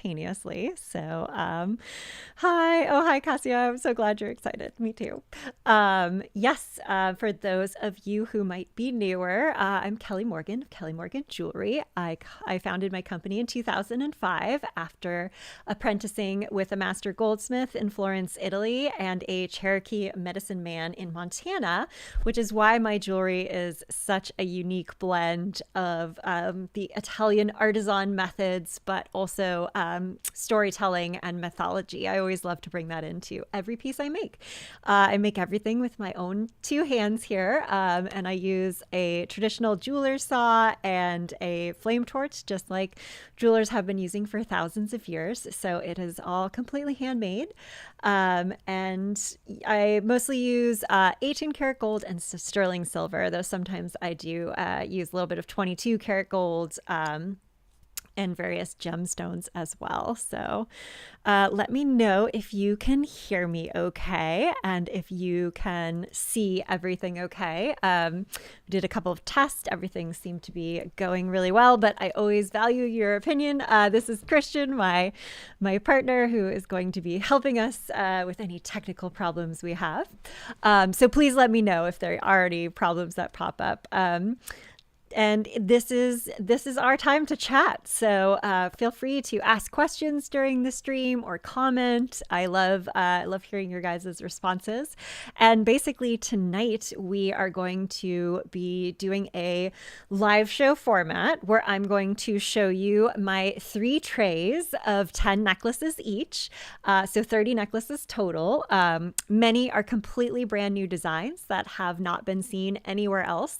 simultaneously. So, hi. Oh, hi, Cassia. I'm so glad you're excited. Me too. Yes, for those of you who might be newer, I'm Kelly Morgan of Kelly Morgan Jewelry. I founded my company in 2005 after apprenticing with a master goldsmith in Florence, Italy, and a Cherokee medicine man in Montana, which is why my jewelry is such a unique blend of the Italian artisan methods, but also storytelling and mythology. I always love to bring that into every piece I make. I make everything with my own two hands here, and I use a traditional jeweler's saw and a flame torch, just like jewelers have been using for thousands of years. So it is all completely handmade. And I mostly use 18 karat gold and sterling silver, though sometimes I do use a little bit of 22 karat gold. And various gemstones as well. So let me know if you can hear me okay and if you can see everything okay. We did a couple of tests. Everything seemed to be going really well, but I always value your opinion. This is Christian, my partner, who is going to be helping us with any technical problems we have. So please let me know if there are any problems that pop up. And this is our time to chat. So feel free to ask questions during the stream or comment. I love hearing your guys' responses. And basically tonight we are going to be doing a live show format where I'm going to show you my 3 trays of 10 necklaces each. So 30 necklaces total. Many are completely brand new designs that have not been seen anywhere else.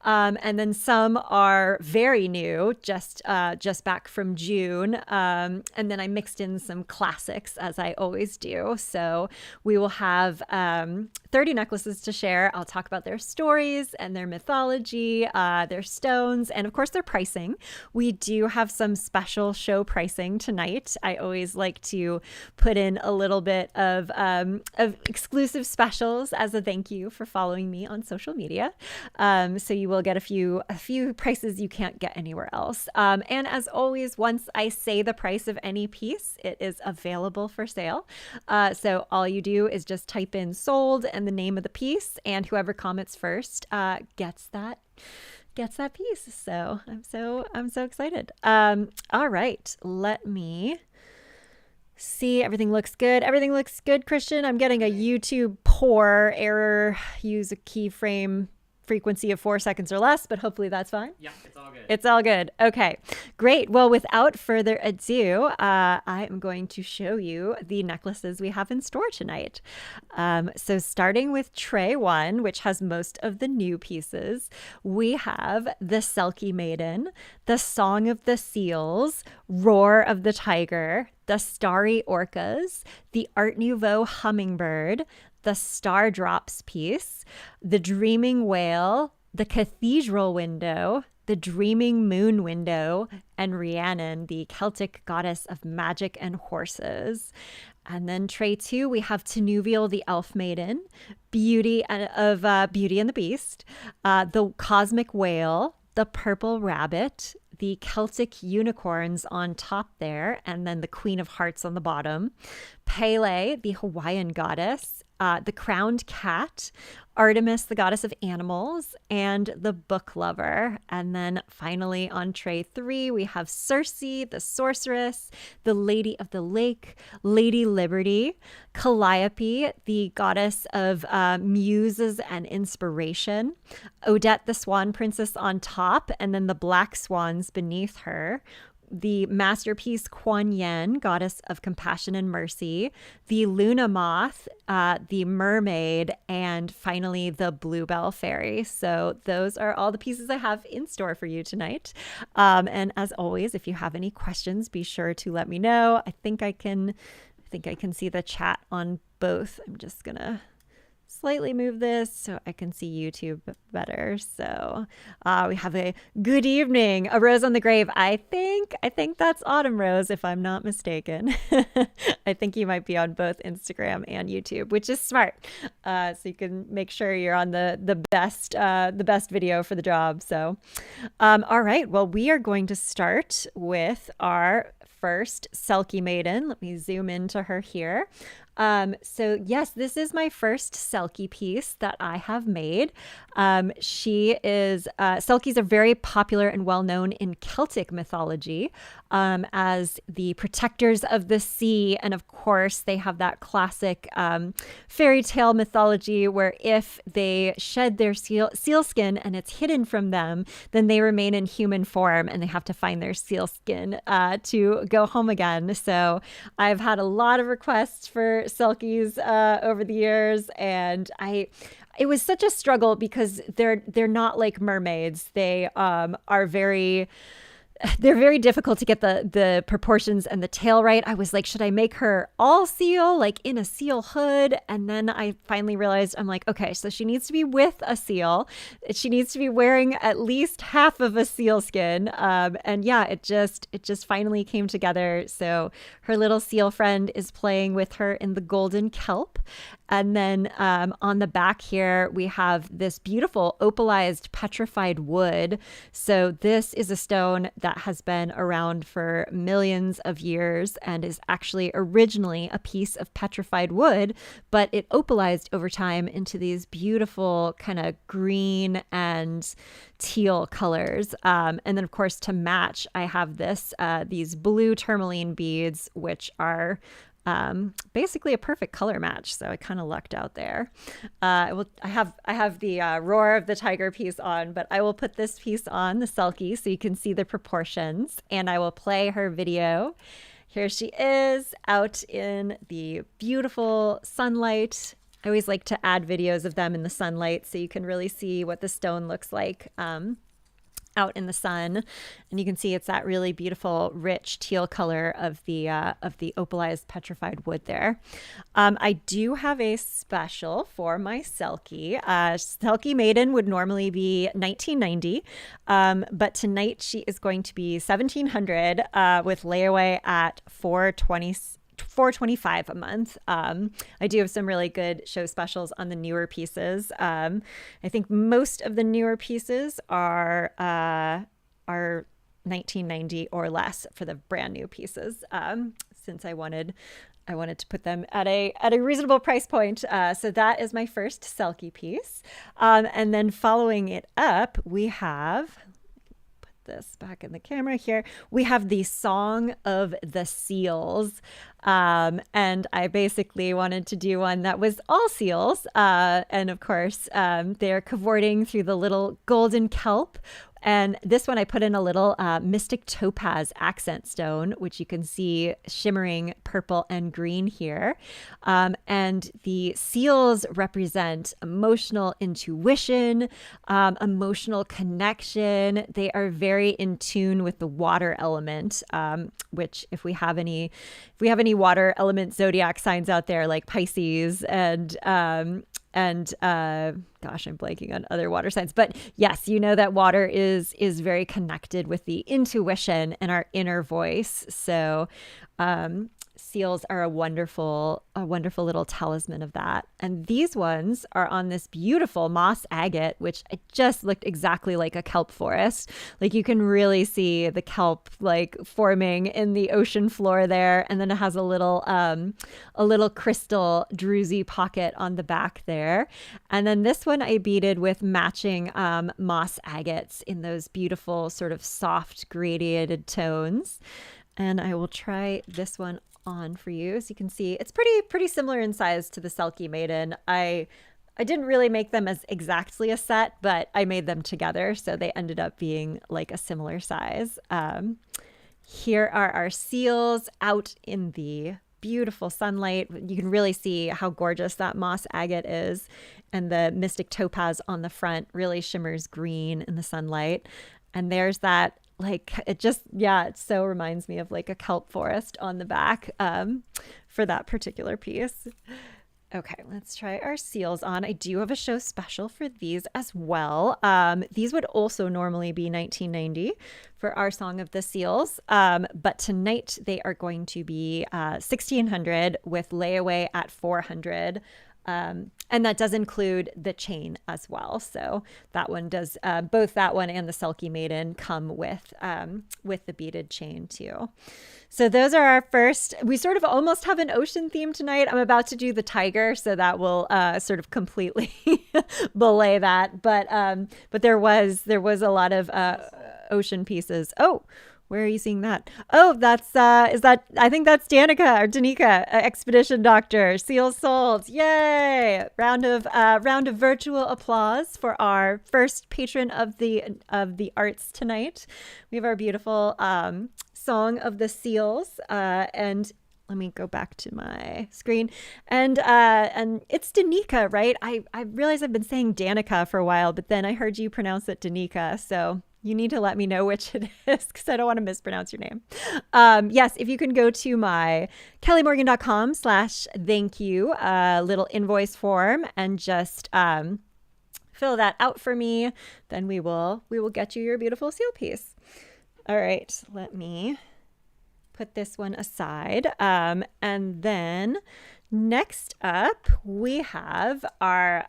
And then some are very new, just back from June. And then I mixed in some classics, as I always do. So we will have 30 necklaces to share. I'll talk about their stories and their mythology, their stones, and of course their pricing. We do have some special show pricing tonight. I always like to put in a little bit of exclusive specials as a thank you for following me on social media. So you will get a few prices you can't get anywhere else. And as always, once I say the price of any piece, it is available for sale. So all you do is just type in sold and the name of the piece, and whoever comments first gets that piece. So I'm so excited. All right, let me see. Everything looks good. Everything looks good, Christian. I'm getting a YouTube poor error. Use a keyframe frequency of 4 seconds or less, but hopefully that's fine. Yeah, it's all good. It's all good. Okay, great. Well, without further ado, I am going to show you the necklaces we have in store tonight. So starting with tray 1, which has most of the new pieces, we have the Selkie Maiden, the Song of the Seals, Roar of the Tiger, the Starry Orcas, the Art Nouveau Hummingbird, the Star Drops piece, the Dreaming Whale, the Cathedral Window, the Dreaming Moon Window, and Rhiannon, the Celtic goddess of magic and horses. And then tray 2, we have Tinuviel, the Elf Maiden, Beauty and the Beast, the Cosmic Whale, the Purple Rabbit, the Celtic unicorns on top there, and then the Queen of Hearts on the bottom, Pele, the Hawaiian goddess, the Crowned Cat, Artemis, the goddess of animals, and the Book Lover. And then finally on tray 3, we have Circe, the sorceress, the Lady of the Lake, Lady Liberty, Calliope, the goddess of muses and inspiration, Odette, the Swan Princess on top, and then the black swans beneath her, the masterpiece Kuan Yin, goddess of compassion and mercy, the Luna Moth, the mermaid, and finally the Bluebell Fairy. So those are all the pieces I have in store for you tonight. And as always, if you have any questions, be sure to let me know. I think I can see the chat on both. I'm just gonna slightly move this so I can see YouTube better. So we have a good evening, a rose on the grave. I think that's Autumn Rose, if I'm not mistaken. I think you might be on both Instagram and YouTube, which is smart. So you can make sure you're on the best video for the job. So all right, well, we are going to start with our first Selkie maiden. Let me zoom into her here. So yes, this is my first Selkie piece that I have made. Selkies are very popular and well known in Celtic mythology as the protectors of the sea. And of course, they have that classic fairy tale mythology where if they shed their seal skin and it's hidden from them, then they remain in human form and they have to find their seal skin to go home again. So I've had a lot of requests for Selkies over the years, and it was such a struggle because they're not like mermaids. They are they're very difficult to get the proportions and the tail right. I was like, should I make her all seal, like in a seal hood? And then I finally realized, I'm like, okay, so she needs to be with a seal. She needs to be wearing at least half of a seal skin. And yeah, it just finally came together. So her little seal friend is playing with her in the golden kelp. And then on the back here, we have this beautiful opalized petrified wood. So this is a stone that has been around for millions of years and is actually originally a piece of petrified wood, but it opalized over time into these beautiful kind of green and teal colors. And then of course, to match, I have these blue tourmaline beads, which are basically a perfect color match. So I kind of lucked out there. I have the Roar of the Tiger piece on, but I will put this piece on, the Selkie, so you can see the proportions, and I will play her video. Here she is out in the beautiful sunlight. I always like to add videos of them in the sunlight so you can really see what the stone looks like out in the sun. And you can see it's that really beautiful, rich teal color of the opalized petrified wood there. I do have a special for my Selkie. Selkie maiden would normally be $19.90, but tonight she is going to be $1,700 with layaway at $425 a month. I do have some really good show specials on the newer pieces. I think most of the newer pieces are $19.90 or less for the brand new pieces. Since I wanted to put them at a reasonable price point. So that is my first Selkie piece. And then following it up, we have, this back in the camera here, we have the Song of the Seals. And I basically wanted to do one that was all seals. And of course, they're cavorting through the little golden kelp. And this one I put in a little mystic topaz accent stone, which you can see shimmering purple and green here. And the seals represent emotional intuition, emotional connection. They are very in tune with the water element, which if we have any water element zodiac signs out there like Pisces and gosh, I'm blanking on other water signs, but yes, you know that water is very connected with the intuition and our inner voice. So seals are a wonderful little talisman of that. And these ones are on this beautiful moss agate, which it just looked exactly like a kelp forest. Like you can really see the kelp like forming in the ocean floor there. And then it has a little crystal druzy pocket on the back there. And then this one I beaded with matching moss agates in those beautiful sort of soft gradiated tones. And I will try this one on for you. As you can see, it's pretty similar in size to the Selkie maiden. I didn't really make them as exactly a set, but I made them together, so they ended up being like a similar size. Here are our seals out in the beautiful sunlight. You can really see how gorgeous that moss agate is, and the mystic topaz on the front really shimmers green in the sunlight. And there's that, like, it so reminds me of like a kelp forest on the back for that particular piece. Okay, let's try our seals on. I do have a show special for these as well. These would also normally be $19.90 for our Song of the Seals, but tonight they are going to be $1,600 with layaway at $400. And that does include the chain as well. So that one does, both that one and the Selkie Maiden come with the beaded chain too. So those are our first. We sort of almost have an ocean theme tonight. I'm about to do the tiger, so that will sort of completely belay that. But there was a lot of ocean pieces. Oh, where are you seeing that? Oh, that's is that? I think that's Danica, Expedition Doctor. Seals sold! Yay! Round of virtual applause for our first patron of the arts tonight. We have our beautiful Song of the Seals, and let me go back to my screen. And it's Danica, right? I realize I've been saying Danica for a while, but then I heard you pronounce it Danica, so you need to let me know which it is because I don't want to mispronounce your name. Yes, if you can go to my kellymorgan.com/thank you, little invoice form, and just fill that out for me, then we will get you your beautiful seal piece. All right, let me put this one aside. And then next up, we have our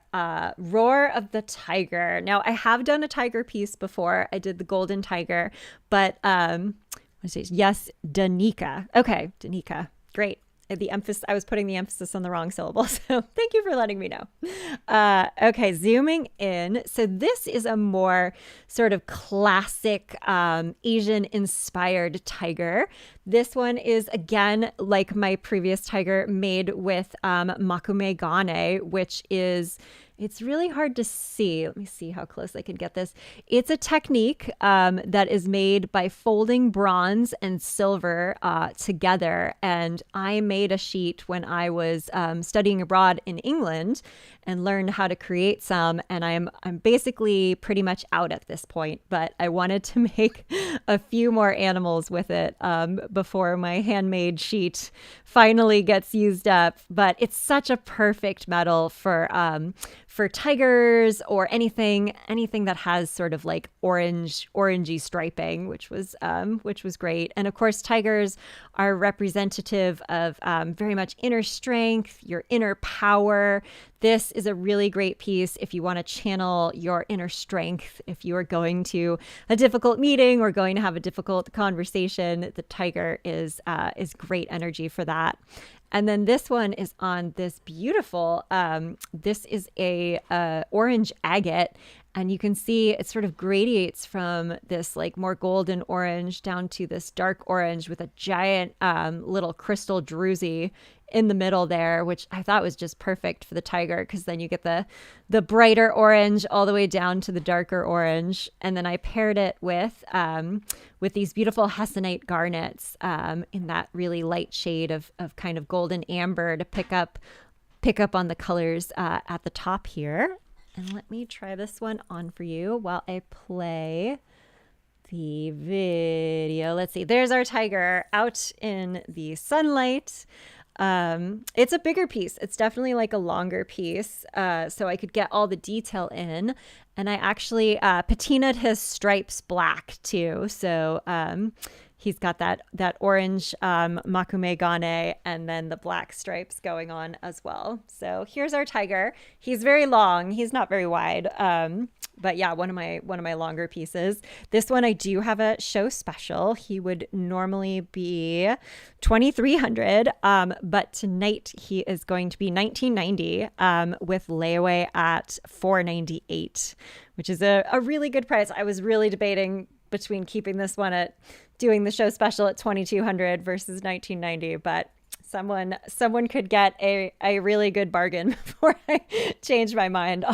Roar of the Tiger. Now, I have done a tiger piece before. I did the golden tiger, but yes, Danica. Okay, Danica. Great. I was putting the emphasis on the wrong syllable. So thank you for letting me know. Okay, zooming in. So this is a more sort of classic Asian inspired tiger. This one is, again, like my previous tiger, made with Makume Gane, which is, it's really hard to see. Let me see how close I can get this. It's a technique that is made by folding bronze and silver together. And I made a sheet when I was studying abroad in England and learned how to create some. And I'm basically pretty much out at this point, but I wanted to make a few more animals with it before my handmade sheet finally gets used up. But it's such a perfect metal for tigers or anything that has sort of like orangey striping, which was great. And of course, tigers are representative of very much inner strength, your inner power. This is a really great piece if you want to channel your inner strength. If you are going to a difficult meeting or going to have a difficult conversation, the tiger is great energy for that. And then this one is on this beautiful, this is a orange agate. And you can see it sort of gradiates from this like more golden orange down to this dark orange with a giant little crystal druzy in the middle there, which I thought was just perfect for the tiger, because then you get the brighter orange all the way down to the darker orange. And then I paired it with these beautiful hessonite garnets in that really light shade of kind of golden amber to pick up on the colors at the top here. And let me try this one on for you while I play the video. Let's see. There's our tiger out in the sunlight. It's a bigger piece. It's definitely like a longer piece. So I could get all the detail in. And I actually patinaed his stripes black too. So he's got that orange Makume Gane and then the black stripes going on as well. So here's our tiger. He's very long. He's not very wide. But yeah, one of my longer pieces. This one I do have a show special. He would normally be $2,300, but tonight he is going to be $1,990 with layaway at $498, which is a really good price. I was really debating between keeping this one at doing the show special at $2,200 versus $1,990, but someone could get a really good bargain before I changed my mind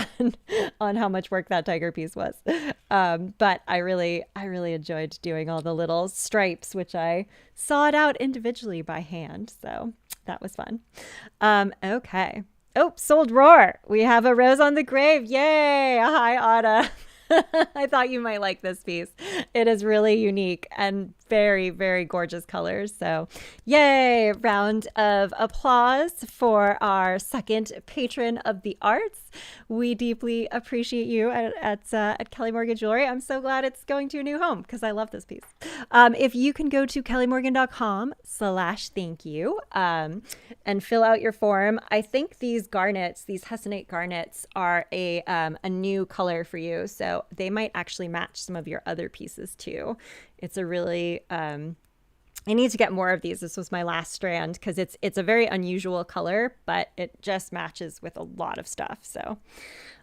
on how much work that tiger piece was. But I really enjoyed doing all the little stripes, which I sawed out individually by hand. So that was fun. Okay. Oh, sold Roar. We have a rose on the grave. Yay. Hi, Ada. I thought you might like this piece. It is really unique and very, very gorgeous colors. So yay, round of applause for our second patron of the arts. We deeply appreciate you at Kelly Morgan Jewelry. I'm so glad it's going to a new home because I love this piece. If you can go to kellymorgan.com/thank you and fill out your form. I think these garnets, these hessonite garnets, are a new color for you. So they might actually match some of your other pieces too. It's a really I need to get more of these. This was my last strand because it's a very unusual color, but it just matches with a lot of stuff. So,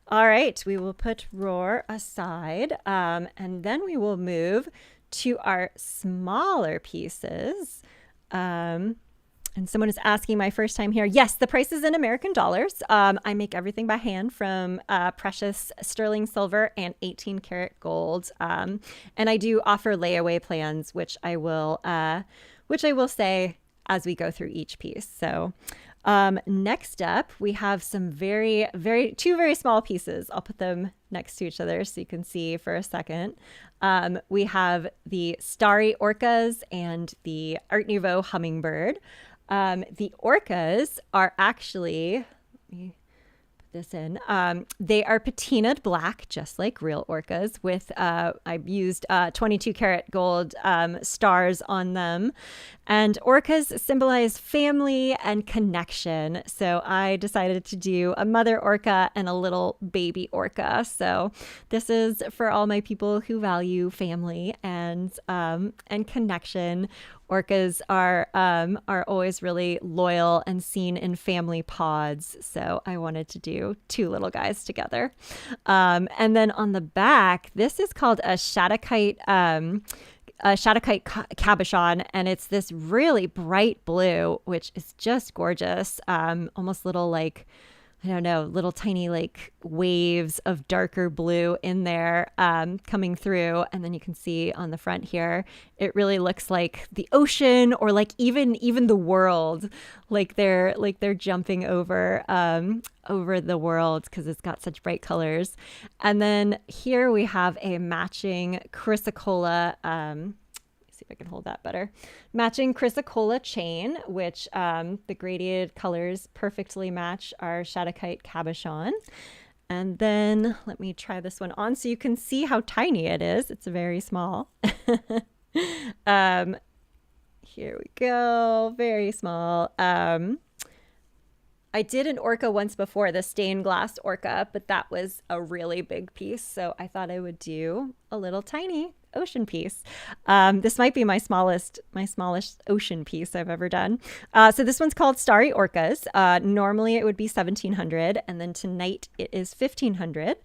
all right, we will put Roar aside, and then we will move to our smaller pieces. And someone is asking, my first time here. Yes, the price is in American dollars. I make everything by hand from precious sterling silver and 18 karat gold. And I do offer layaway plans, which I will say as we go through each piece. So next up, we have some two very small pieces. I'll put them next to each other so you can see for a second. We have the Starry Orcas and the Art Nouveau Hummingbird. The orcas are actually, let me put this in, they are patinaed black, just like real orcas with, I've used 22 karat gold stars on them. And orcas symbolize family and connection. So I decided to do a mother orca and a little baby orca. So this is for all my people who value family and connection. Orcas are always really loyal and seen in family pods. So I wanted to do two little guys together. And then on the back, this is called a Shattuckite cabochon, and it's this really bright blue, which is just gorgeous. Almost little like, I don't know, little tiny like waves of darker blue in there coming through. And then you can see on the front here, it really looks like the ocean or like even the world, like they're jumping over the world because it's got such bright colors. And then here we have a matching chrysocolla, see if I can hold that better. Matching chrysocolla chain, which the gradiated colors perfectly match our Shattuckite cabochon. And then let me try this one on so you can see how tiny it is. It's very small. Here we go. Very small. I did an orca once before, the stained glass orca, but that was a really big piece. So I thought I would do a little tiny ocean piece. This might be my smallest ocean piece I've ever done. So this one's called Starry Orcas. Normally it would be $1,700, and then tonight it is $1,500,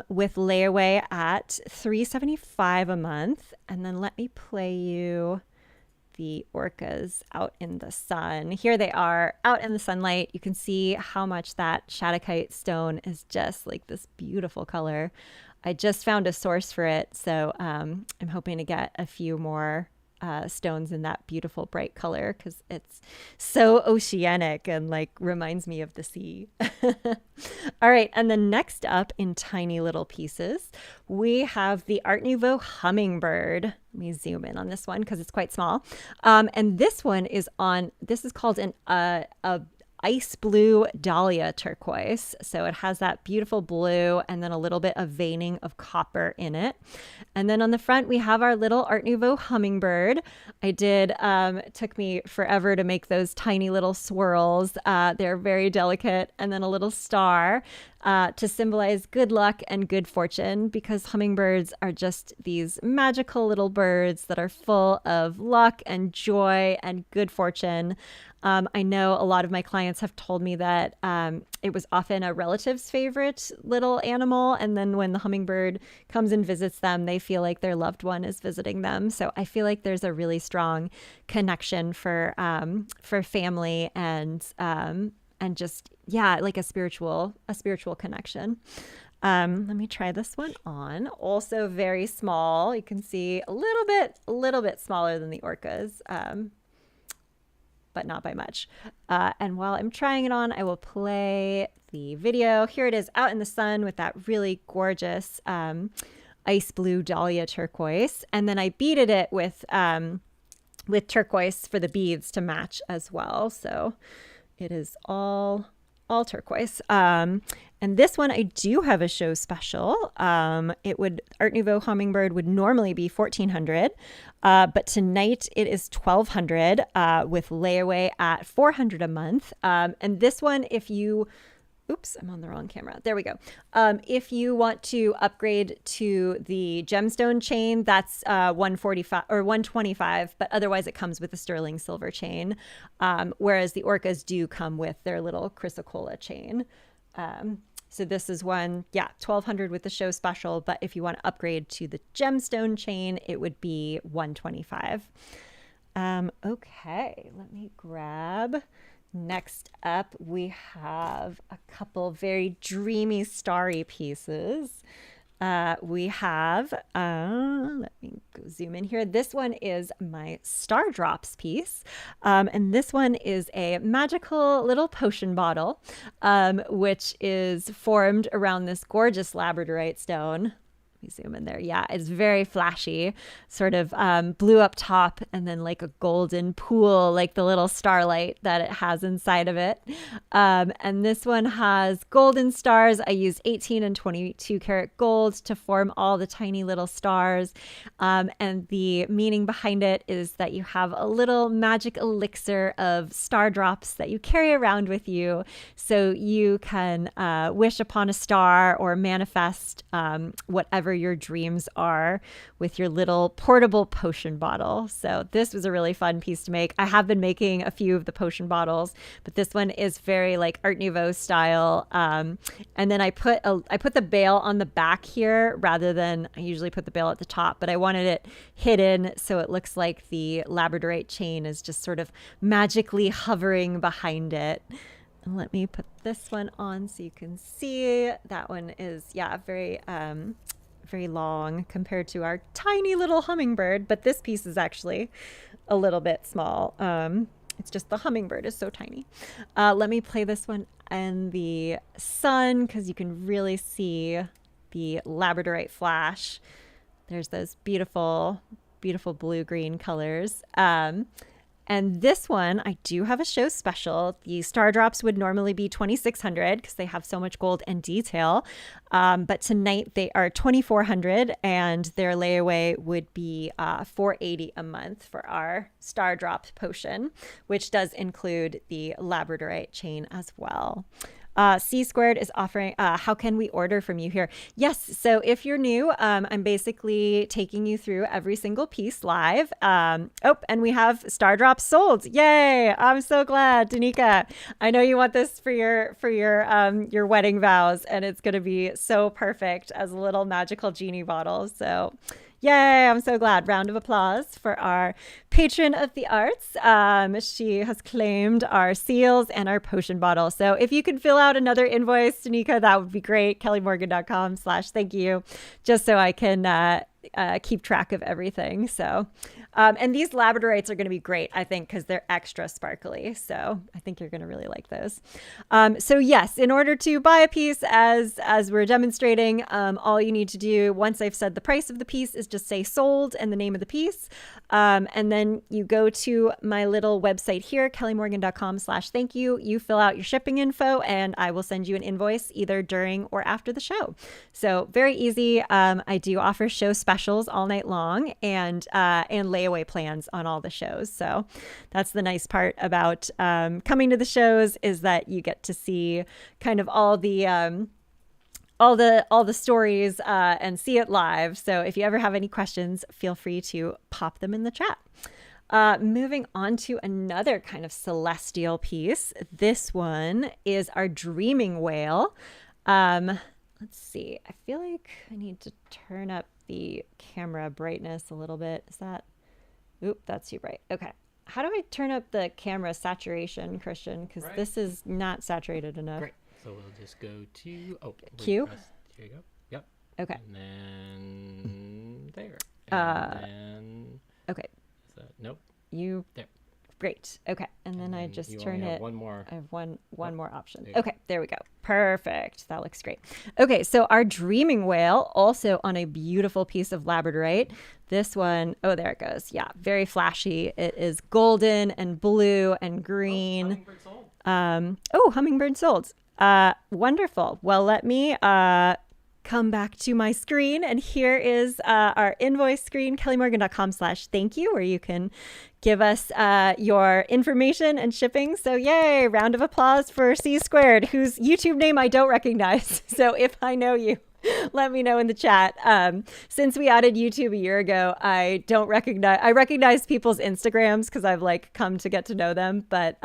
with layaway at $375 a month. And then let me play you the orcas out in the sun. Here they are out in the sunlight. You can see how much that Shattuckite stone is just like this beautiful color. I just found a source for it, so I'm hoping to get a few more stones in that beautiful bright color because it's so oceanic and like reminds me of the sea. All right, and then next up in tiny little pieces, we have the Art Nouveau Hummingbird. Let me zoom in on this one because it's quite small. And this one is called a ice blue dahlia turquoise. So it has that beautiful blue and then a little bit of veining of copper in it. And then on the front, we have our little Art Nouveau hummingbird. It took me forever to make those tiny little swirls. They're very delicate. And then a little star to symbolize good luck and good fortune, because hummingbirds are just these magical little birds that are full of luck and joy and good fortune. I know a lot of my clients have told me that it was often a relative's favorite little animal. And then when the hummingbird comes and visits them, they feel like their loved one is visiting them. So I feel like there's a really strong connection for family and just, yeah, like a spiritual connection. Let me try this one on. Also very small. You can see a little bit smaller than the orcas. But not by much. And while I'm trying it on, I will play the video. Here it is out in the sun with that really gorgeous ice blue dahlia turquoise. And then I beaded it with turquoise for the beads to match as well. So it is all turquoise. And this one I do have a show special. Art Nouveau Hummingbird would normally be $1,400, but tonight it is $1,200 with layaway at $400 a month. And this one, oops, I'm on the wrong camera. There we go. If you want to upgrade to the gemstone chain, that's $145 or $125, but otherwise it comes with a sterling silver chain. Whereas the orcas do come with their little chrysocolla chain. So this is one, $1,200 with the show special, but if you want to upgrade to the gemstone chain, it would be $125. Okay, let me grab. Next up, we have a couple very dreamy, starry pieces. We have, let me go zoom in here. This one is my Star Drops piece. And this one is a magical little potion bottle, which is formed around this gorgeous labradorite stone. Let me zoom in there. Yeah, it's very flashy, sort of blue up top and then like a golden pool, like the little starlight that it has inside of it. And this one has golden stars. I used 18 and 22 karat gold to form all the tiny little stars. And the meaning behind it is that you have a little magic elixir of star drops that you carry around with you. So you can wish upon a star or manifest whatever your dreams are with your little portable potion bottle. So this was a really fun piece to make. I have been making a few of the potion bottles, but this one is very like Art Nouveau style. And then I put the bail on the back here rather than I usually put the bail at the top, but I wanted it hidden so it looks like the labradorite chain is just sort of magically hovering behind it. And let me put this one on so you can see. That one is, very long compared to our tiny little hummingbird, but this piece is actually a little bit small. It's just the hummingbird is so tiny. Let me play this one in the sun because you can really see the labradorite flash. There's those beautiful, beautiful blue-green colors. And this one, I do have a show special. The Star Drops would normally be $2,600 because they have so much gold and detail. But tonight they are $2,400 and their layaway would be $480 a month for our Star Drop potion, which does include the labradorite chain as well. C Squared is offering, how can we order from you here? Yes. So if you're new, I'm basically taking you through every single piece live. And we have Star Drops sold. Yay. I'm so glad. Danica, I know you want this for your wedding vows, and it's going to be so perfect as a little magical genie bottle. So yay, I'm so glad. Round of applause for our patron of the arts. She has claimed our seals and our potion bottle. So if you could fill out another invoice, Danica, that would be great. kellymorgan.com/thank you, just so I can keep track of everything. So, and these labradorites are going to be great, I think, because they're extra sparkly. So I think you're going to really like those. So yes, in order to buy a piece as we're demonstrating, all you need to do once I've said the price of the piece is just say sold and the name of the piece. And then you go to my little website here, kellymorgan.com/thank you. You fill out your shipping info and I will send you an invoice either during or after the show. So very easy. I do offer show specials all night long and layaway plans on all the shows. So that's the nice part about coming to the shows, is that you get to see kind of all the stories and see it live. So if you ever have any questions, feel free to pop them in the chat. Moving on to another kind of celestial piece. This one is our Dreaming Whale. Let's see. I feel like I need to turn up the camera brightness a little bit. Is that? Oop, that's too bright. Okay. How do I turn up the camera saturation, Christian? Because this is not saturated enough. Great. So we'll just go to Q. Here you go. Yep. Okay. And then there. And then okay. Is that, nope. You there. Great. Okay. And then I just turn it. One more. I have one more option. Okay. There we go. Perfect. That looks great. Okay, so our dreaming whale, also on a beautiful piece of labradorite. This one, oh, there it goes. Yeah, very flashy. It is golden and blue and green. Hummingbird sold. Wonderful. Well, let me come back to my screen, and here is our invoice screen, kellymorgan.com/thank you, where you can give us your information and shipping. So yay, round of applause for C Squared, whose YouTube name I don't recognize. So if I know you, let me know in the chat. Since we added YouTube a year ago, I recognize people's Instagrams because I've like come to get to know them, but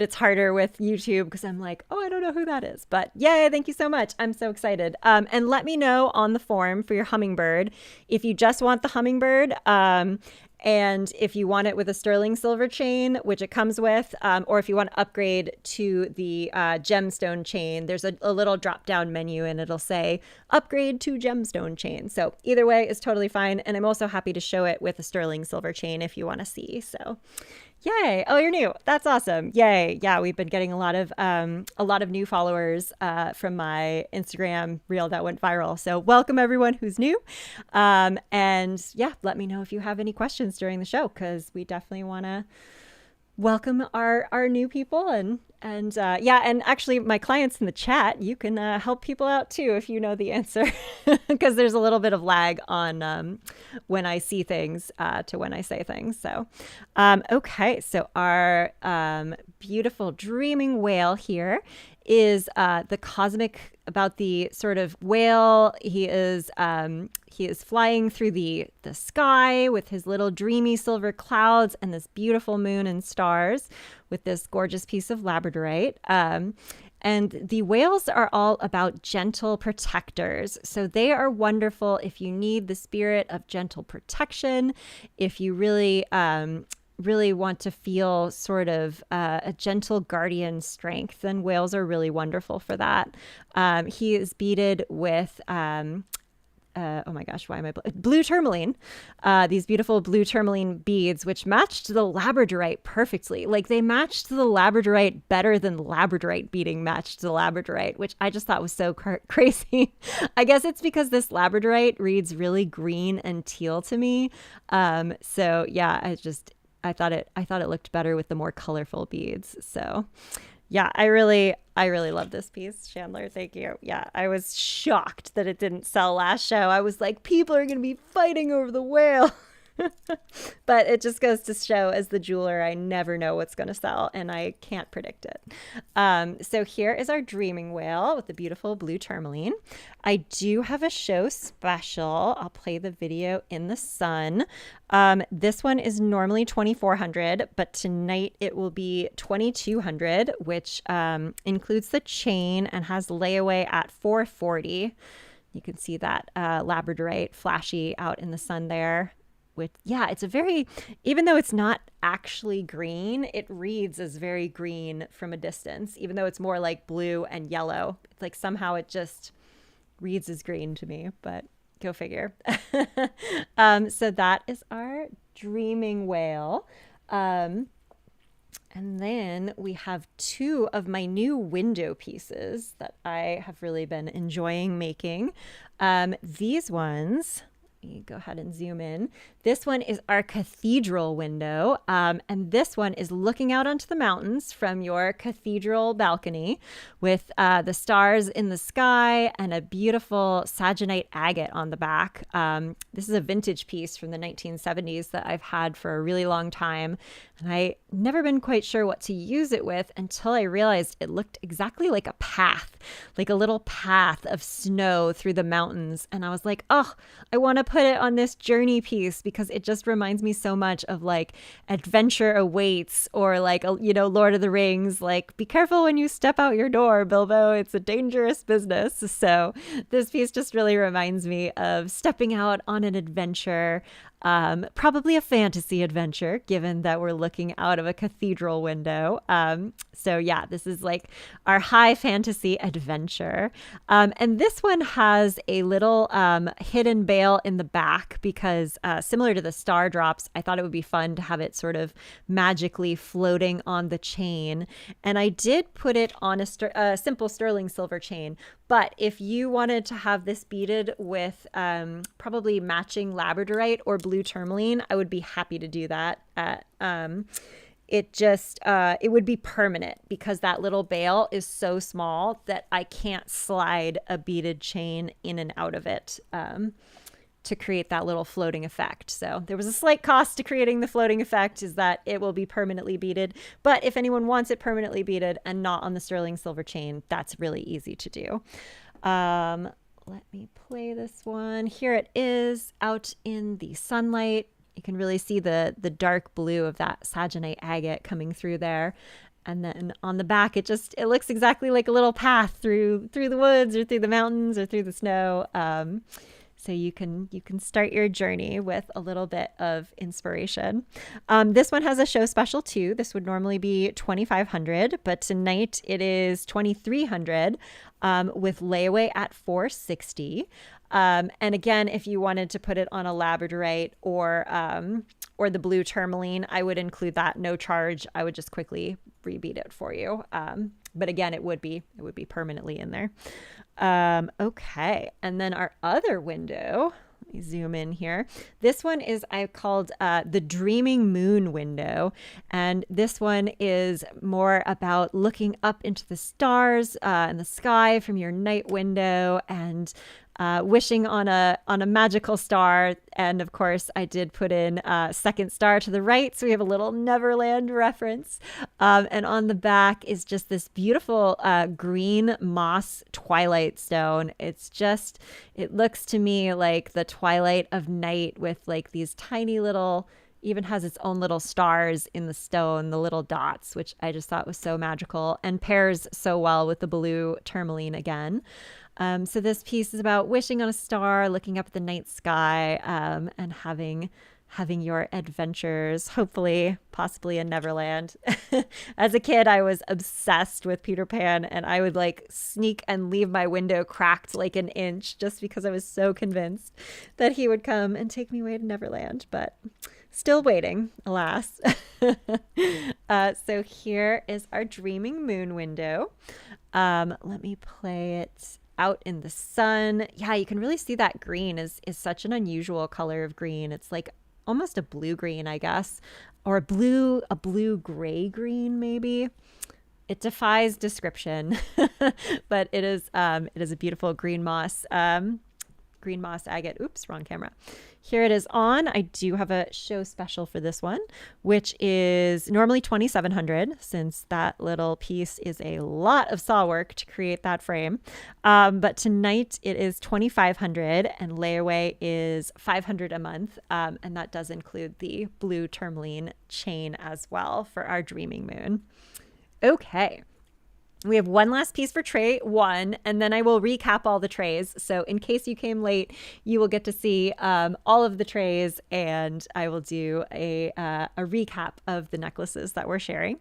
it's harder with YouTube because I'm like, oh, I don't know who that is. But yay, thank you so much. I'm so excited. And let me know on the form for your hummingbird if you just want the hummingbird. And if you want it with a sterling silver chain, which it comes with, or if you want to upgrade to the gemstone chain, there's a little drop down menu and it'll say upgrade to gemstone chain. So either way is totally fine. And I'm also happy to show it with a sterling silver chain if you want to see. So yay. Oh, you're new. That's awesome. Yay. Yeah, we've been getting a lot of new followers from my Instagram reel that went viral. So welcome everyone who's new. And yeah, let me know if you have any questions during the show, because we definitely want to welcome our new people. And actually my clients in the chat, you can help people out too if you know the answer, because there's a little bit of lag on when I see things to when I say things. So okay, so our beautiful dreaming whale here is the cosmic, about the sort of whale. He is flying through the sky with his little dreamy silver clouds and this beautiful moon and stars with this gorgeous piece of labradorite. And the whales are all about gentle protectors. So they are wonderful if you need the spirit of gentle protection, if you really want to feel sort of a gentle guardian strength, then whales are really wonderful for that. He is beaded with oh my gosh, why am I blue tourmaline? These beautiful blue tourmaline beads, which matched the labradorite perfectly. Like they matched the labradorite better than labradorite beading matched the labradorite, which I just thought was so crazy. I guess it's because this labradorite reads really green and teal to me. So yeah, I thought it looked better with the more colorful beads. So yeah, I really love this piece, Chandler. Thank you. Yeah, I was shocked that it didn't sell last show. I was like, people are going to be fighting over the whale. But it just goes to show, as the jeweler, I never know what's going to sell, and I can't predict it. So here is our dreaming whale with the beautiful blue tourmaline. I do have a show special. I'll play the video in the sun. This one is normally $2,400, but tonight it will be $2,200, which includes the chain and has layaway at $440. You can see that labradorite flashy out in the sun there. It's a very, even though it's not actually green, it reads as very green from a distance, even though it's more like blue and yellow. It's like somehow it just reads as green to me, but go figure. So that is our dreaming whale. And then we have two of my new window pieces that I have really been enjoying making. These ones, go ahead and zoom in. This one is our cathedral window. And this one is looking out onto the mountains from your cathedral balcony with the stars in the sky and a beautiful Saginite agate on the back. This is a vintage piece from the 1970s that I've had for a really long time. And I never been quite sure what to use it with until I realized it looked exactly like a path, like a little path of snow through the mountains. And I was like, oh, I want to put it on this journey piece because it just reminds me so much of like Adventure Awaits or like, Lord of the Rings, like be careful when you step out your door, Bilbo, it's a dangerous business. So this piece just really reminds me of stepping out on an adventure. Probably a fantasy adventure, given that we're looking out of a cathedral window. So yeah, this is like our high fantasy adventure. And this one has a little hidden bail in the back because similar to the star drops, I thought it would be fun to have it sort of magically floating on the chain. And I did put it on a simple sterling silver chain. But if you wanted to have this beaded with probably matching labradorite or blue tourmaline, I would be happy to do that. It would be permanent because that little bail is so small that I can't slide a beaded chain in and out of it to create that little floating effect. So there was a slight cost to creating the floating effect, is that it will be permanently beaded. But if anyone wants it permanently beaded and not on the sterling silver chain, that's really easy to do. Let me play this one. Here it is out in the sunlight. You can really see the dark blue of that Sagenite agate coming through there. And then on the back, it looks exactly like a little path through the woods or through the mountains or through the snow. So you can start your journey with a little bit of inspiration. This one has a show special too. This would normally be $2,500, but tonight it is $2,300 with layaway at $460. And again, if you wanted to put it on a labradorite or the blue tourmaline, I would include that, no charge. I would just quickly rebead it for you. But again, it would be permanently in there. Okay. And then our other window, let me zoom in here. This one is I called the Dreaming Moon window. And this one is more about looking up into the stars in the sky from your night window and wishing on a magical star. And of course, I did put in second star to the right, so we have a little Neverland reference. And on the back is just this beautiful green moss twilight stone. It looks to me like the twilight of night with like these tiny little, even has its own little stars in the stone, the little dots, which I just thought was so magical and pairs so well with the blue tourmaline again. So this piece is about wishing on a star, looking up at the night sky, and having your adventures, hopefully, possibly in Neverland. As a kid, I was obsessed with Peter Pan, and I would like sneak and leave my window cracked like an inch just because I was so convinced that he would come and take me away to Neverland. But still waiting, alas. So here is our Dreaming Moon window. Let me play it out in the sun. Yeah, you can really see that green is such an unusual color of green. It's like almost a blue green, I guess, or a blue gray green maybe. It defies description, but it is a beautiful green moss agate. Oops, wrong camera. Here it is on. I do have a show special for this one, which is normally $2,700, since that little piece is a lot of saw work to create that frame. But tonight it is $2,500 and layaway is $500 a month. And that does include the blue tourmaline chain as well for our Dreaming Moon. Okay. We have one last piece for tray 1, and then I will recap all the trays. So in case you came late, you will get to see all of the trays, and I will do a recap of the necklaces that we're sharing.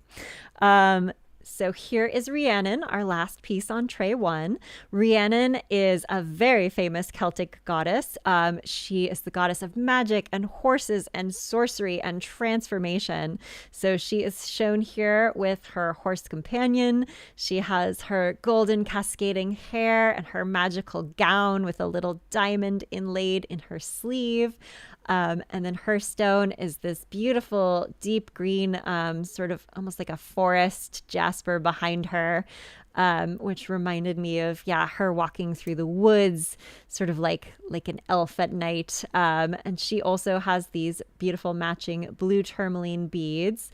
So here is Rhiannon, our last piece on tray 1. Rhiannon is a very famous Celtic goddess. She is the goddess of magic and horses and sorcery and transformation. So she is shown here with her horse companion. She has her golden cascading hair and her magical gown with a little diamond inlaid in her sleeve. And then her stone is this beautiful deep green, sort of almost like a forest jasper behind her, which reminded me of, her walking through the woods, sort of like an elf at night. And she also has these beautiful matching blue tourmaline beads.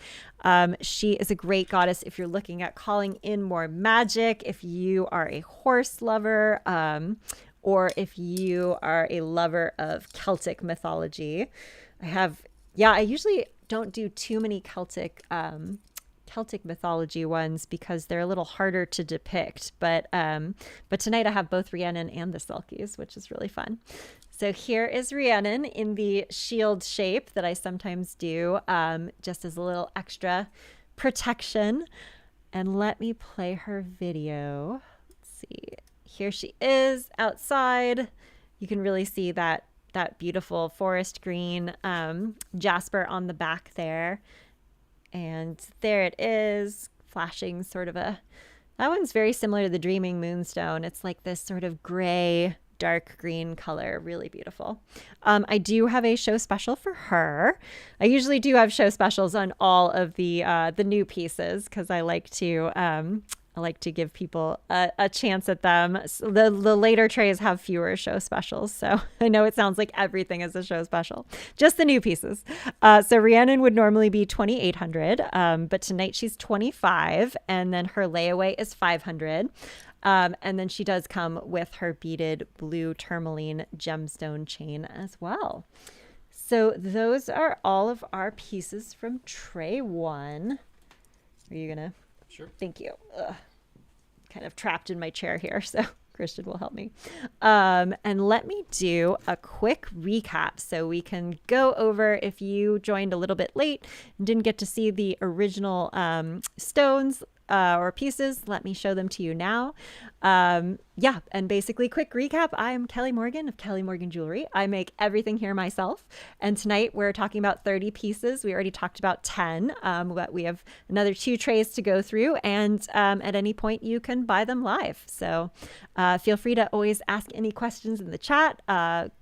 She is a great goddess if you're looking at calling in more magic, if you are a horse lover, or if you are a lover of Celtic mythology. I usually don't do too many Celtic mythology ones because they're a little harder to depict. But tonight I have both Rhiannon and the Selkies, which is really fun. So here is Rhiannon in the shield shape that I sometimes do, just as a little extra protection. And let me play her video. Let's see. Here she is outside. You can really see that beautiful forest green jasper on the back there. And there it is, flashing sort of that one's very similar to the Dreaming Moonstone. It's like this sort of gray, dark green color, really beautiful. I do have a show special for her. I usually do have show specials on all of the new pieces because I like to give people a chance at them. So the later trays have fewer show specials, so I know it sounds like everything is a show special, just the new pieces. So Rhiannon would normally be $2,800, but tonight she's $25, and then her layaway is $500. And then she does come with her beaded blue tourmaline gemstone chain as well. So those are all of our pieces from tray 1. Are you gonna? Sure. Thank you. Kind of trapped in my chair here, so Christian will help me. And let me do a quick recap so we can go over, if you joined a little bit late and didn't get to see the original stones or pieces, let me show them to you now. And basically, quick recap. I am Kelly Morgan of Kelly Morgan Jewelry. I make everything here myself. And tonight we're talking about 30 pieces. We already talked about 10, but we have another 2 trays to go through. And at any point, you can buy them live. So feel free to always ask any questions in the chat.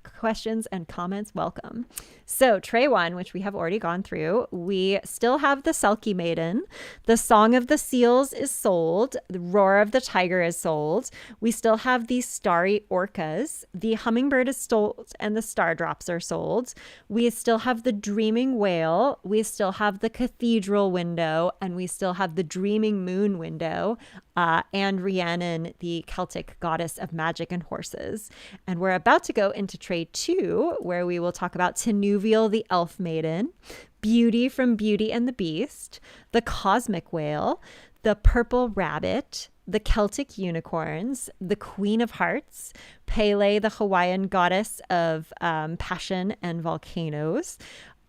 Questions and comments welcome. So tray 1, which we have already gone through, we still have the Selkie Maiden. The Song of the Seals is sold. The Roar of the Tiger is sold. We still have the Starry Orcas. The Hummingbird is sold, and the Star Drops are sold. We still have the Dreaming Whale. We still have the Cathedral Window, and we still have the Dreaming Moon Window, and Rhiannon, the Celtic goddess of magic and horses. And we're about to go into tray 2, where we will talk about Tinuviel, the Elf Maiden, Beauty from Beauty and the Beast, the Cosmic Whale, the Purple Rabbit, the Celtic Unicorns, the Queen of Hearts, Pele, the Hawaiian goddess of passion and volcanoes,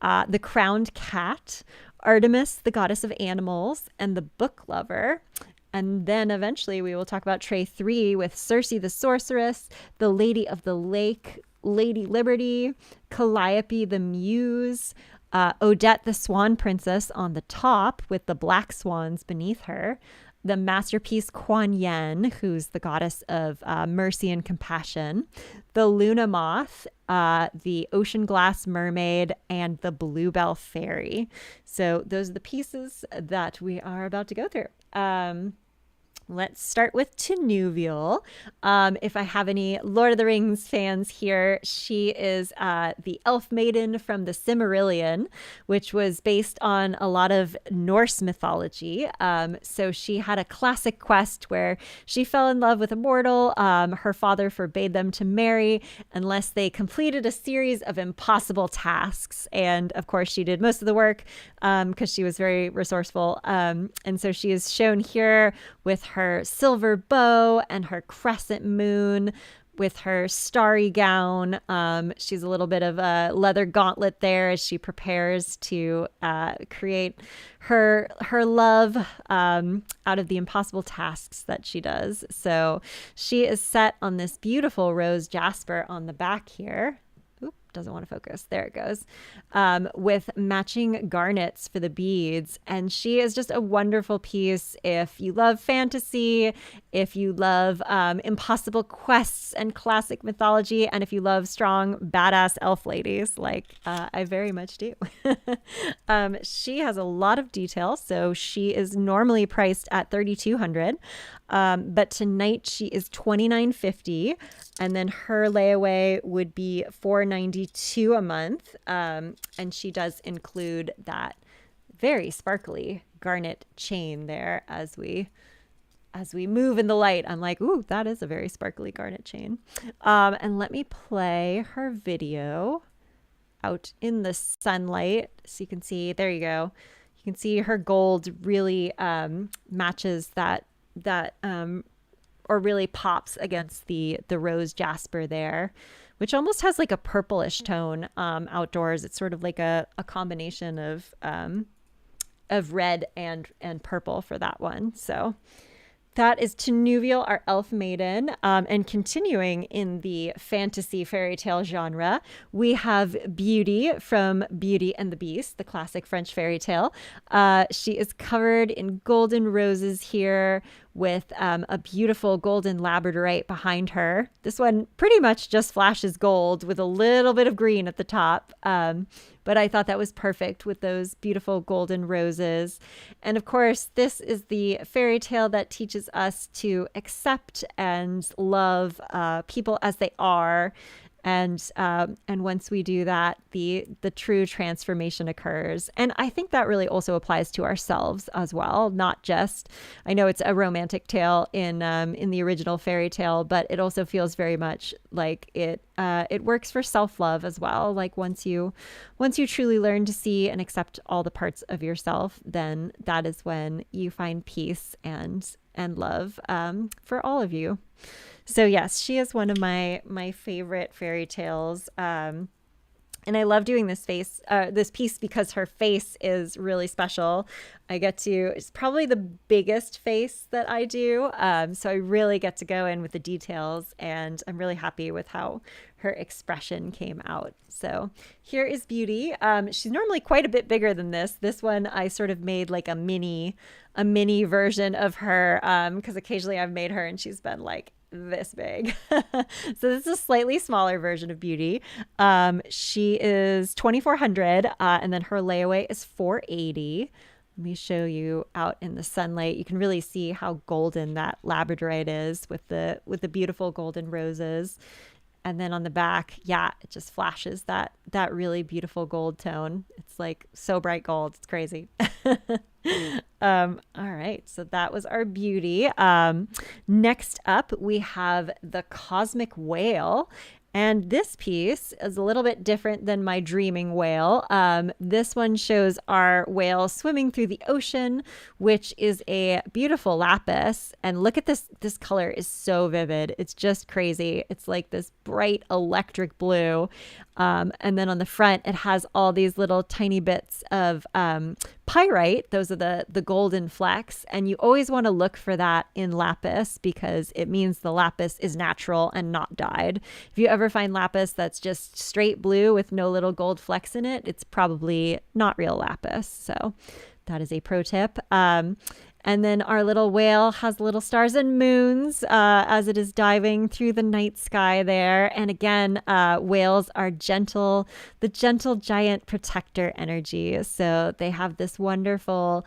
the Crowned Cat, Artemis, the goddess of animals, and the Book Lover. And then eventually we will talk about tray 3 with Circe the Sorceress, the Lady of the Lake, Lady Liberty, Calliope the Muse, Odette the Swan Princess on the top with the black swans beneath her, the masterpiece Kuan Yin, who's the goddess of mercy and compassion, the Luna Moth, the Ocean Glass Mermaid, and the Bluebell Fairy. So those are the pieces that we are about to go through. Let's start with Tinuviel. If I have any Lord of the Rings fans here, she is the elf maiden from the Silmarillion, which was based on a lot of Norse mythology. So she had a classic quest where she fell in love with a mortal. Her father forbade them to marry unless they completed a series of impossible tasks. And of course, she did most of the work because she was very resourceful. And so she is shown here with her silver bow and her crescent moon, with her starry gown. She's a little bit of a leather gauntlet there as she prepares to create her love out of the impossible tasks that she does. So she is set on this beautiful rose jasper on the back here. Doesn't want to focus. There it goes. With matching garnets for the beads. And she is just a wonderful piece if you love fantasy, if you love impossible quests and classic mythology, and if you love strong, badass elf ladies, like I very much do. She has a lot of detail. So she is normally priced at $3,200. But tonight she is $2,950, and then her layaway would be $492 a month. And she does include that very sparkly garnet chain there as we move in the light. I'm like, ooh, that is a very sparkly garnet chain. And let me play her video out in the sunlight so you can see. There you go. You can see her gold really matches that or really pops against the rose jasper there which almost has like a purplish tone outdoors. It's sort of like a combination of red and purple for that one. So that is Tinuvial, our elf maiden. And continuing in the fantasy fairy tale genre, we have Beauty from Beauty and the Beast, the classic French fairy tale. She is covered in golden roses here with a beautiful golden labradorite behind her. This one pretty much just flashes gold with a little bit of green at the top. But I thought that was perfect with those beautiful golden roses. And of course, this is the fairy tale that teaches us to accept and love people as they are. And once we do that, the true transformation occurs. And I think that really also applies to ourselves as well. Not just, I know it's a romantic tale in the original fairy tale, but it also feels very much like it works for self-love as well. Like once you truly learn to see and accept all the parts of yourself, then that is when you find peace and love for all of you. So yes, she is one of my favorite fairy tales. And I love doing this piece because her face is really special. It's probably the biggest face that I do. So I really get to go in with the details, and I'm really happy with how her expression came out. So here is Beauty. She's normally quite a bit bigger than this. This one I sort of made like a mini version of her, because occasionally I've made her and she's been like this big. So this is a slightly smaller version of Beauty. She is 2,400, and then her layaway is 480. Let me show you out in the sunlight. You can really see how golden that labradorite is with the beautiful golden roses. And then on the back, yeah, it just flashes that really beautiful gold tone. It's like so bright gold. It's crazy. All right. So that was our Beauty. Next up, we have the Cosmic Whale. And this piece is a little bit different than my Dreaming Whale. This one shows our whale swimming through the ocean, which is a beautiful lapis. And look at this. This color is so vivid. It's just crazy. It's like this bright electric blue. And then on the front, it has all these little tiny bits of pyrite. Those are the golden flecks. And you always want to look for that in lapis because it means the lapis is natural and not dyed. If you ever find lapis that's just straight blue with no little gold flecks in it, it's probably not real lapis. So that is a pro tip. And then our little whale has little stars and moons as it is diving through the night sky there. And again, whales are the gentle giant protector energy. So they have this wonderful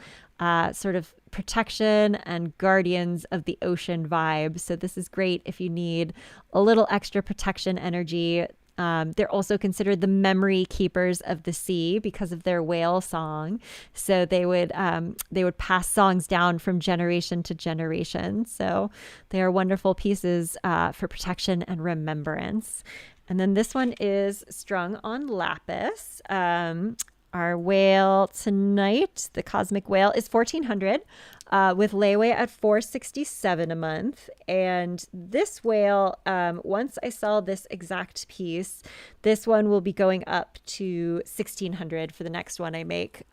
sort of protection and guardians of the ocean vibe. So this is great if you need a little extra protection energy. They're also considered the memory keepers of the sea because of their whale song. So they would pass songs down from generation to generation. So they are wonderful pieces for protection and remembrance. And then this one is strung on lapis. Our whale tonight, the Cosmic Whale, is 1,400 with layaway at 467 a month. And this whale, once I sell this exact piece, this one will be going up to 1,600 for the next one I make,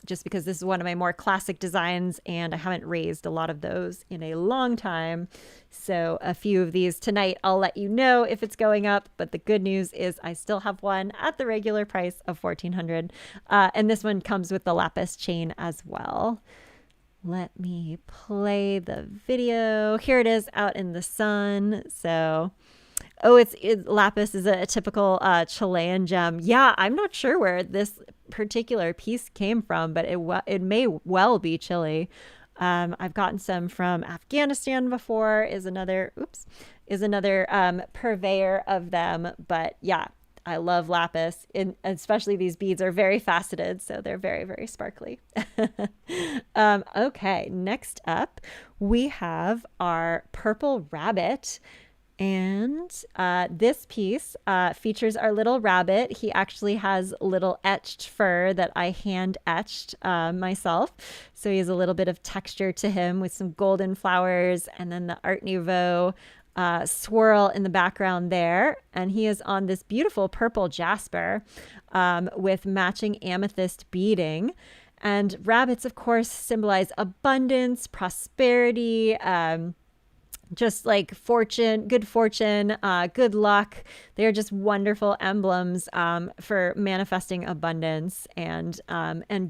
just because this is one of my more classic designs and I haven't raised a lot of those in a long time. So a few of these tonight, I'll let you know if it's going up. But the good news is I still have one at the regular price of 1,400. And this one comes with the lapis chain as well. Let me play the video. Here it is out in the sun. So, lapis is a typical Chilean gem. Yeah, I'm not sure where this particular piece came from, but it may well be Chile. I've gotten some from Afghanistan before, is another purveyor of them. But yeah, I love lapis, especially these beads are very faceted, so they're very, very sparkly. Okay, next up, we have our purple rabbit. And this piece features our little rabbit. He actually has little etched fur that I hand etched myself. So he has a little bit of texture to him with some golden flowers and then the Art Nouveau swirl in the background there. And he is on this beautiful purple jasper with matching amethyst beading. And rabbits, of course, symbolize abundance, prosperity, just like fortune, good luck. They're just wonderful emblems for manifesting abundance and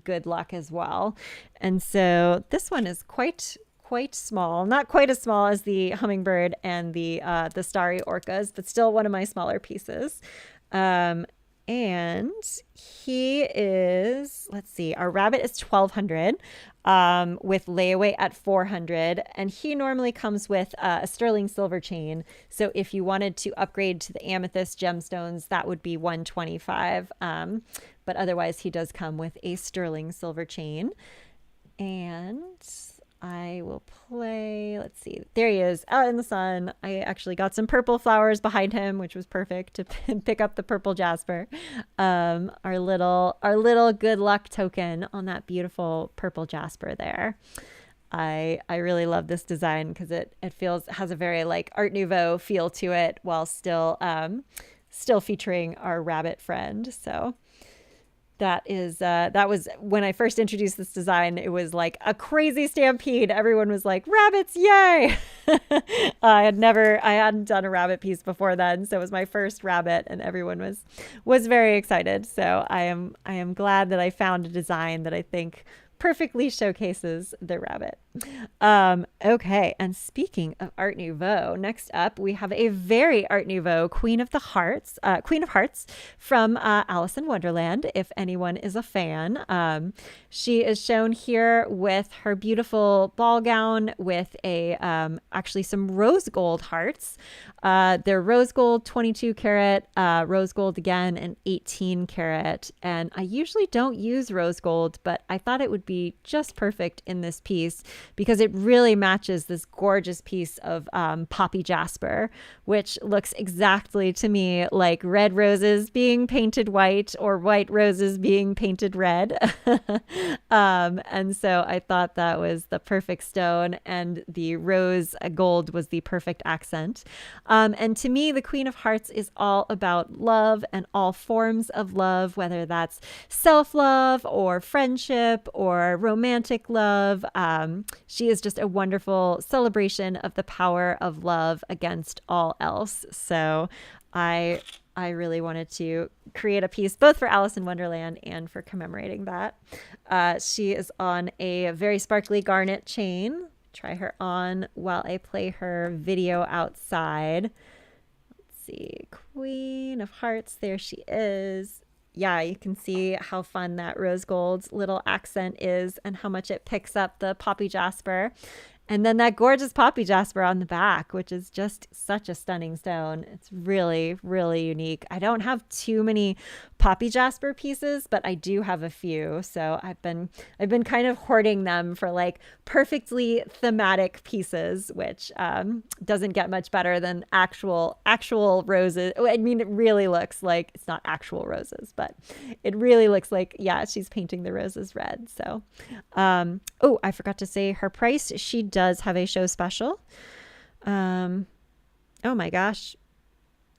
good luck as well. And so this one is quite small, not quite as small as the hummingbird and the starry orcas, but still one of my smaller pieces. And he is, let's see, our rabbit is 1,200 with layaway at 400. And he normally comes with a sterling silver chain. So if you wanted to upgrade to the amethyst gemstones, that would be 125. But otherwise, he does come with a sterling silver chain. And I will play, let's see, there he is out in the sun. I actually got some purple flowers behind him, which was perfect to pick up the purple jasper. Our little good luck token on that beautiful purple jasper there. I really love this design because it has a very like Art Nouveau feel to it while still featuring our rabbit friend. So that was when I first introduced this design. It was like a crazy stampede. Everyone was like, rabbits, yay. I hadn't done a rabbit piece before then. So it was my first rabbit and everyone was very excited. So I am glad that I found a design that I think perfectly showcases the rabbit. Okay, and speaking of Art Nouveau, next up we have a very Art Nouveau Queen of Hearts from Alice in Wonderland, if anyone is a fan. She is shown here with her beautiful ball gown with actually some rose gold hearts. They're rose gold, 22 karat, rose gold again, and 18 karat. And I usually don't use rose gold, but I thought it would be just perfect in this piece because it really matches this gorgeous piece of poppy jasper, which looks exactly to me like red roses being painted white or white roses being painted red. And so I thought that was the perfect stone, and the rose gold was the perfect accent. And to me, the Queen of Hearts is all about love and all forms of love, whether that's self-love or friendship or romantic love. She is just a wonderful celebration of the power of love against all else. So I really wanted to create a piece both for Alice in Wonderland and for commemorating that. She is on a very sparkly garnet chain. Try her on while I play her video outside. Let's see, Queen of Hearts, there she is. Yeah, you can see how fun that rose gold's little accent is and how much it picks up the poppy jasper. And then that gorgeous poppy jasper on the back, which is just such a stunning stone. It's really, really unique. I don't have too many poppy jasper pieces, but I do have a few. So I've been kind of hoarding them for like perfectly thematic pieces, which doesn't get much better than actual roses. I mean, it really looks like it's not actual roses, but it really looks like, yeah, she's painting the roses red. So, oh, I forgot to say her price. She does have a show special. Oh my gosh,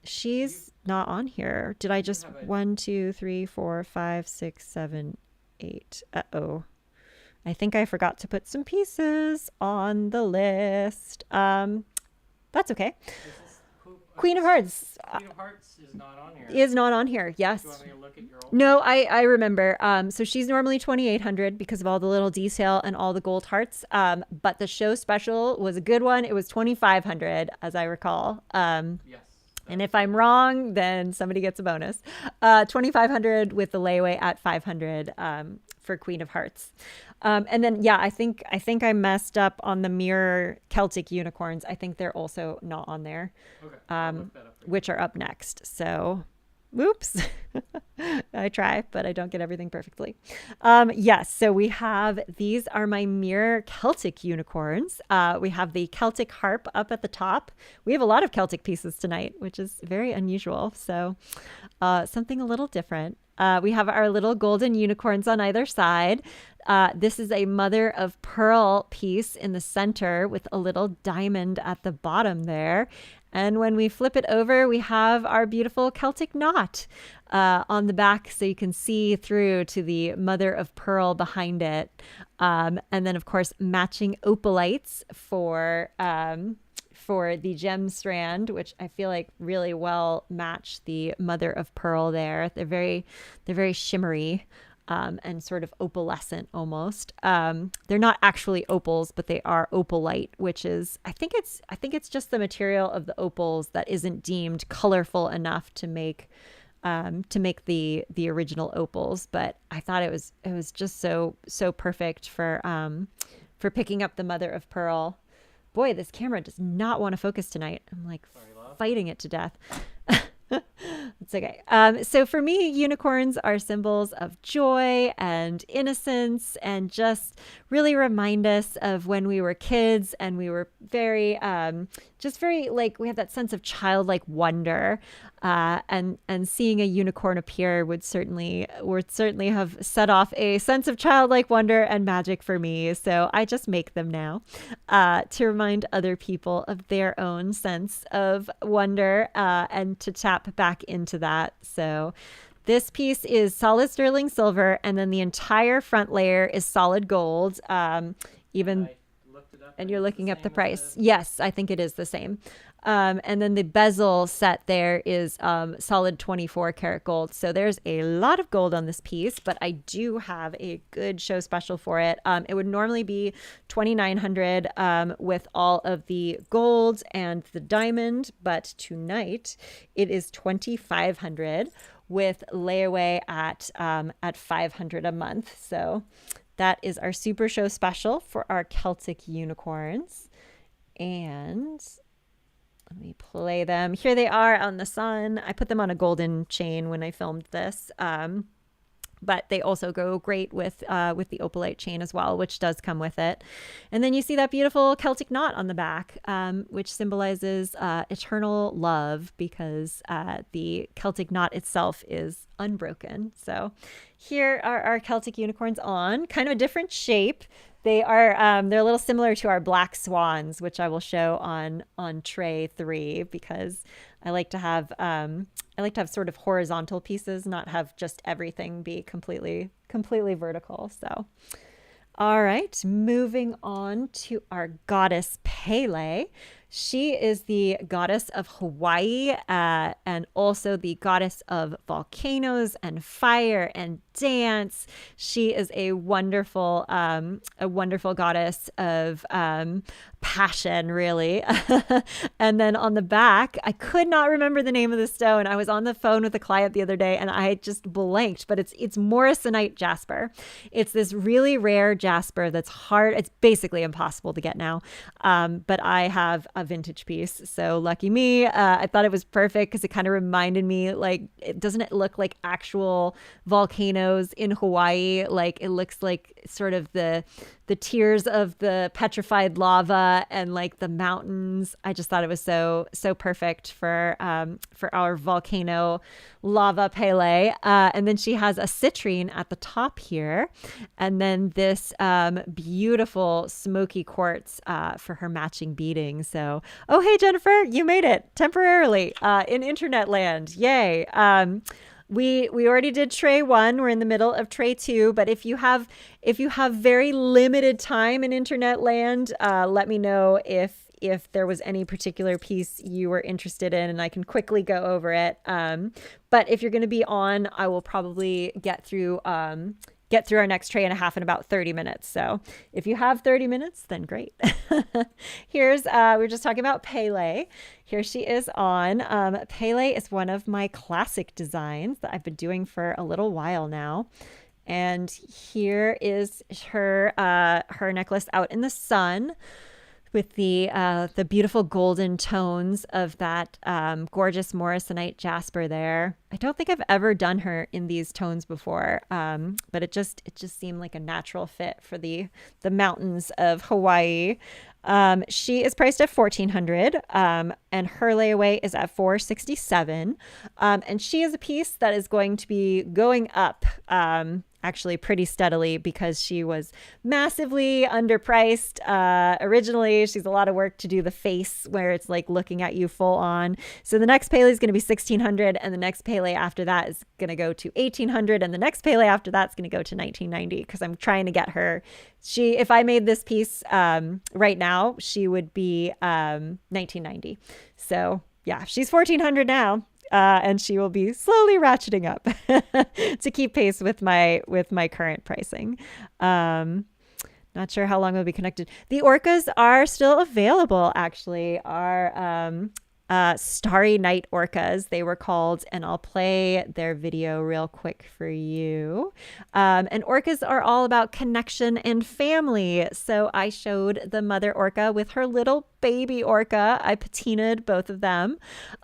she's not on here. Did I just 1, 2, 3, 4, 5, 6, 7, 8? Uh-oh. I think I forgot to put some pieces on the list. That's okay. Queen of Hearts. Queen of Hearts is not on here. Is not on here. Yes. Do you want me to look at your old No, I remember. So she's normally 2,800 because of all the little detail and all the gold hearts. But the show special was a good one. It was 2,500, as I recall. Yes. And if I'm wrong, then somebody gets a bonus. 2,500 with the layaway at 500 for Queen of Hearts. And then, yeah, I think I messed up on the mirror Celtic unicorns. I think they're also not on there, Okay. I'll look that up for you. which are up next. So, whoops. I try, but I don't get everything perfectly. Yes, so we have, these are my mirror Celtic unicorns. We have the Celtic harp up at the top. We have a lot of Celtic pieces tonight, which is very unusual. So something a little different. We have our little golden unicorns on either side. This is a mother of pearl piece in the center with a little diamond at the bottom there. And when we flip it over, we have our beautiful Celtic knot on the back, so you can see through to the mother of pearl behind it. And then, of course, matching opalites for the gem strand, which I feel like really well match the mother of pearl there. They're very shimmery. And sort of opalescent almost. They're not actually opals, but they are opalite, which is I think it's just the material of the opals that isn't deemed colorful enough to make the original opals. But I thought it was just so perfect for picking up the mother of pearl. Boy, this camera does not want to focus tonight. I'm like fighting it to death. It's okay. So for me, unicorns are symbols of joy and innocence, and just really remind us of when we were kids and we were very like we have that sense of childlike wonder. And seeing a unicorn appear would certainly have set off a sense of childlike wonder and magic for me. So I just make them now to remind other people of their own sense of wonder and to tap back into that. So this piece is solid sterling silver, and then the entire front layer is solid gold. And you're looking up the price. Yes, I think it is the same. And then the bezel set there is solid 24 karat gold. So there's a lot of gold on this piece, but I do have a good show special for it. It would normally be $2,900 with all of the gold and the diamond, but tonight it is $2,500 with layaway at $500 a month. So that is our super show special for our Celtic unicorns. And let me play them. Here they are out in the sun. I put them on a golden chain when I filmed this. But they also go great with the opalite chain as well, which does come with it. And then you see that beautiful Celtic knot on the back, which symbolizes eternal love, because the Celtic knot itself is unbroken. So here are our Celtic unicorns on, kind of a different shape. They're a little similar to our black swans, which I will show on tray 3, because I like to have sort of horizontal pieces, not have just everything be completely vertical. So, all right, moving on to our goddess Pele. She is the goddess of Hawaii and also the goddess of volcanoes and fire and dance. She is a wonderful goddess of passion, really. And then on the back, I could not remember the name of the stone. I was on the phone with a client the other day and I just blanked, but it's morrisonite jasper. It's this really rare jasper that's hard. It's basically impossible to get now. But I have a vintage piece. So lucky me. I thought it was perfect because it kind of reminded me, like, doesn't it look like actual volcanoes in Hawaii? Like, it looks like sort of the tears of the petrified lava and like the mountains. I just thought it was so perfect for our volcano lava Pele. And then she has a citrine at the top here, and then this beautiful smoky quartz for her matching beading. So, oh hey Jennifer, you made it temporarily in internet land. Yay. We already did tray 1. We're in the middle of tray 2. But if you have very limited time in internet land, let me know if there was any particular piece you were interested in, and I can quickly go over it. But if you're going to be on, I will probably get through our next tray and a half in about 30 minutes. So if you have 30 minutes, then great. Here's, we were just talking about Pele. Here she is on. Pele is one of my classic designs that I've been doing for a little while now. And here is her necklace out in the sun, with the beautiful golden tones of that gorgeous morrisonite jasper there. I don't think I've ever done her in these tones before, but it just seemed like a natural fit for the mountains of Hawaii. She is priced at $1,400, and her layaway is at $467. And she is a piece that is going to be going up actually pretty steadily because she was massively underpriced. Originally, she's a lot of work to do the face where it's like looking at you full on. So the next Pele is going to be $1,600, and the next Pele after that is going to go to $1,800, and the next Pele after that is going to go to $1,990 because I'm trying to get her. If I made this piece right now, she would be $1,990. So yeah, she's $1,400 now. And she will be slowly ratcheting up to keep pace with my current pricing. Not sure how long it'll be connected. The orcas are still available, actually. Our Starry Night orcas, they were called, and I'll play their video real quick for you. And orcas are all about connection and family. So I showed the mother orca with her little baby orca. I patinaed both of them.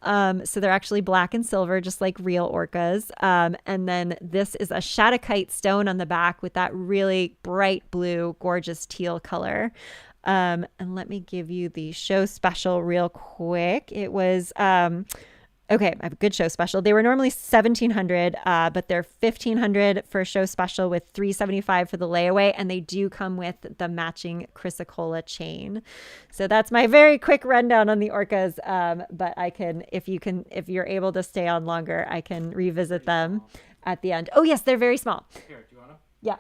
So they're actually black and silver, just like real orcas. And then this is a Shattuckite stone on the back with that really bright blue, gorgeous teal color. And let me give you the show special real quick. It was, okay, I have a good show special. They were normally $1,700, but they're $1,500 for a show special with $375 for the layaway. And they do come with the matching chrysocolla chain. So that's my very quick rundown on the orcas. But I can, if you're able to stay on longer, I can revisit them at the end. Oh yes, they're very small. Here, do you want to? Yeah.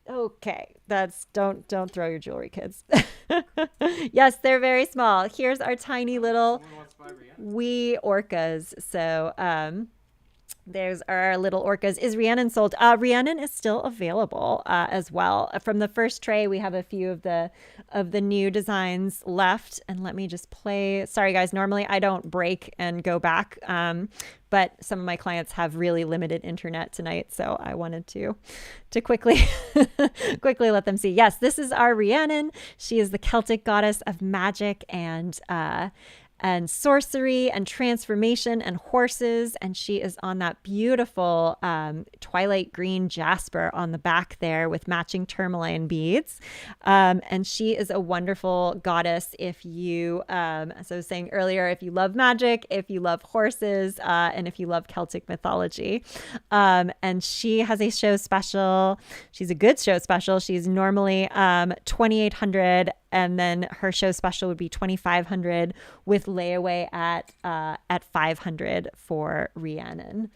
Okay, don't throw your jewelry, kids. Yes, they're very small. Here's our tiny little wee orcas. So there's our little orcas. Is Rhiannon sold? Rhiannon is still available as well. From the first tray, we have a few of the new designs left. And let me just play. Sorry, guys. Normally, I don't break and go back. But some of my clients have really limited internet tonight, so I wanted to quickly let them see. Yes, this is our Rhiannon. She is the Celtic goddess of magic and sorcery and transformation and horses, and she is on that beautiful twilight green jasper on the back there with matching tourmaline beads. And she is a wonderful goddess if you, as I was saying earlier, if you love magic, if you love horses, and if you love Celtic mythology. And she has a show special. She's a good show special. She's normally $2,800, and then her show special would be $2,500 with layaway at $500 for Rhiannon.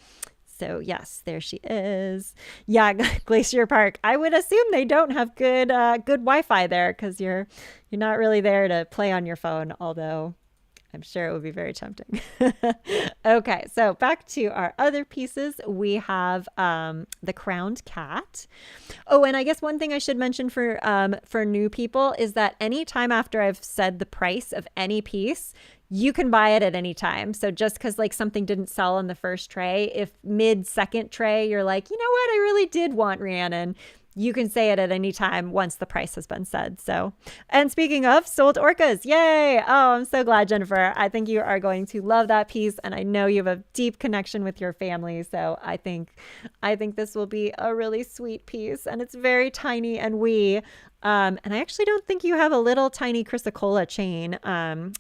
So yes, there she is. Yeah, Glacier Park. I would assume they don't have good Wi-Fi there because you're not really there to play on your phone, although I'm sure it would be very tempting. Okay, so back to our other pieces. We have the crowned cat. Oh, and I guess one thing I should mention for new people is that anytime after I've said the price of any piece, you can buy it at any time. So just because like something didn't sell on the first tray, if mid-second tray you're like, you know what, I really did want Rhiannon, you can say it at any time once the price has been said. So, and speaking of sold orcas, yay! Oh, I'm so glad, Jennifer. I think you are going to love that piece, and I know you have a deep connection with your family. So I think this will be a really sweet piece, and it's very tiny and wee. And I actually don't think you have a little tiny chrysocolla chain,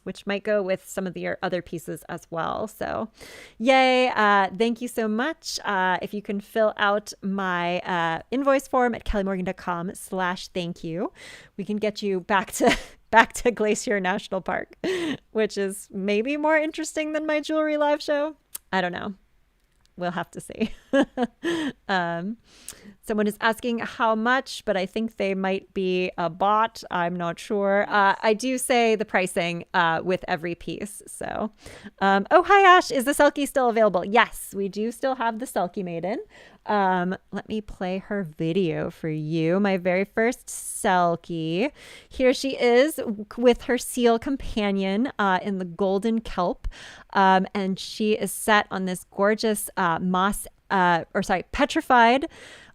which might go with some of your other pieces as well. So yay. Thank you so much. If you can fill out my invoice form at kellymorgan.com/thank you, we can get you back to Glacier National Park, which is maybe more interesting than my jewelry live show. I don't know. We'll have to see. Someone is asking how much, but I think they might be a bot. I'm not sure. I do say the pricing with every piece. So, oh, hi, Ash. Is the Selkie still available? Yes, we do still have the Selkie Maiden. Let me play her video for you. My very first Selkie. Here she is with her seal companion in the golden kelp. And she is set on this gorgeous petrified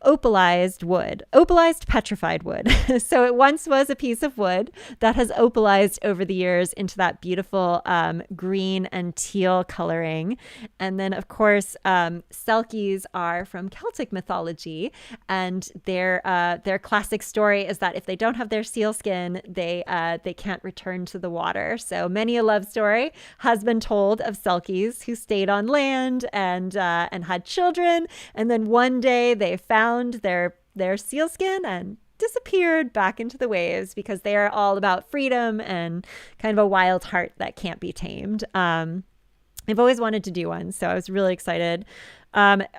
opalized wood, opalized petrified wood. So it once was a piece of wood that has opalized over the years into that beautiful green and teal coloring. And then, of course, selkies are from Celtic mythology, and their classic story is that if they don't have their seal skin, they can't return to the water. So many a love story has been told of selkies who stayed on land and had children, and then one day they found their sealskin and disappeared back into the waves because they are all about freedom and kind of a wild heart that can't be tamed. I've always wanted to do one, so I was really excited.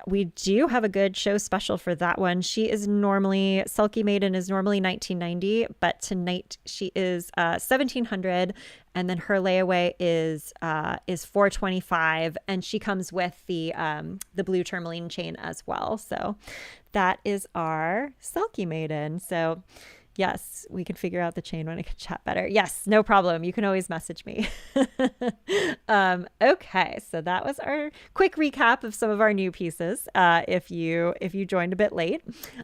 We do have a good show special for that one. Selkie Maiden is normally $19.90, but tonight she is $1,700, and then her layaway is $425, and she comes with the blue tourmaline chain as well. So that is our Selkie Maiden. So yes, we can figure out the chain when I can chat better. Yes, no problem. You can always message me. Okay, so that was our quick recap of some of our new pieces. If you joined a bit late,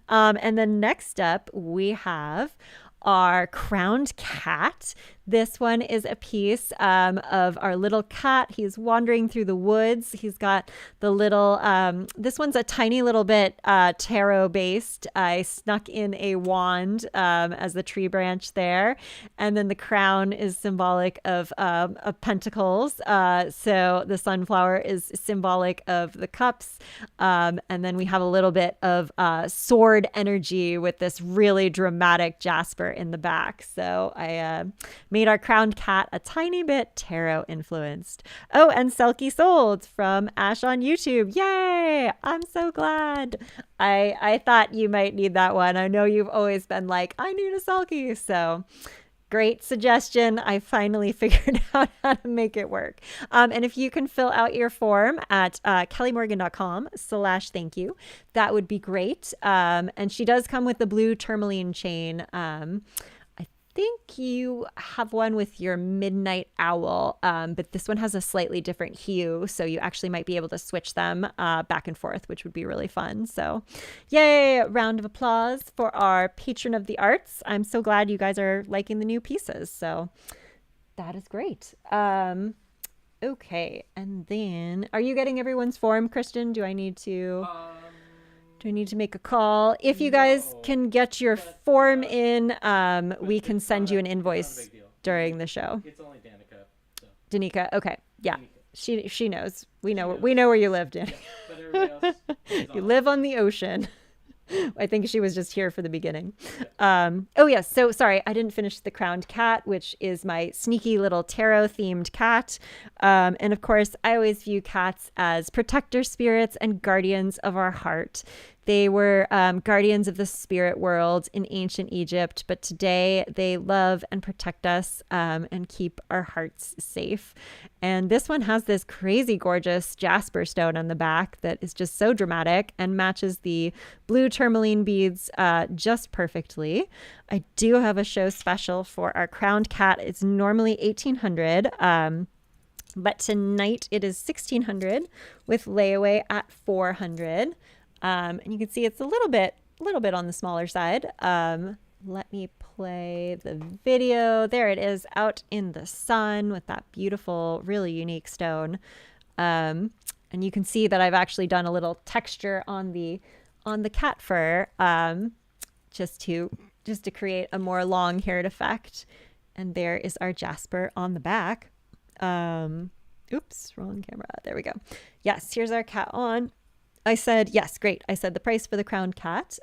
and then next up we have our crowned cat. This one is a piece of our little cat. He's wandering through the woods. He's got the little, this one's a tiny little bit tarot based. I snuck in a wand as the tree branch there. And then the crown is symbolic of pentacles. So the sunflower is symbolic of the cups. And then we have a little bit of sword energy with this really dramatic jasper in the back. So I made our crowned cat a tiny bit tarot influenced. Oh, and Selkie sold from Ash on YouTube. Yay! I'm so glad. I thought you might need that one. I know you've always been like, I need a Selkie. So great suggestion. I finally figured out how to make it work. And if you can fill out your form at kellymorgan.com/thank you, that would be great. And she does come with the blue tourmaline chain. I think you have one with your midnight owl, but this one has a slightly different hue, so you actually might be able to switch them back and forth, which would be really fun. So yay, round of applause for our patron of the arts. I'm so glad you guys are liking the new pieces, so that is great. Okay, and then are you getting everyone's form, Kristen? Do I need to make a call? If you guys can get your form in, we can send you an invoice during the show. It's only Danica. So. Danica, okay, yeah, Danica. she knows. We know where you live, Danica. But everybody else You live on the ocean. I think she was just here for the beginning. Oh yes. So sorry, I didn't finish the crowned cat, which is my sneaky little tarot themed cat. And of course, I always view cats as protector spirits and guardians of our heart. They were guardians of the spirit world in ancient Egypt, but today they love and protect us and keep our hearts safe. And this one has this crazy gorgeous jasper stone on the back that is just so dramatic and matches the blue tourmaline beads just perfectly. I do have a show special for our crowned cat. It's normally $1,800. But tonight it is $1,600 with layaway at $400. And you can see it's a little bit on the smaller side. Let me play the video. There it is out in the sun with that beautiful, really unique stone. And you can see that I've actually done a little texture on the cat fur, just to create a more long-haired effect. And there is our jasper on the back. Oops, wrong camera. There we go. Yes, here's our cat on. I said, yes, great. I said the price for the crowned cat.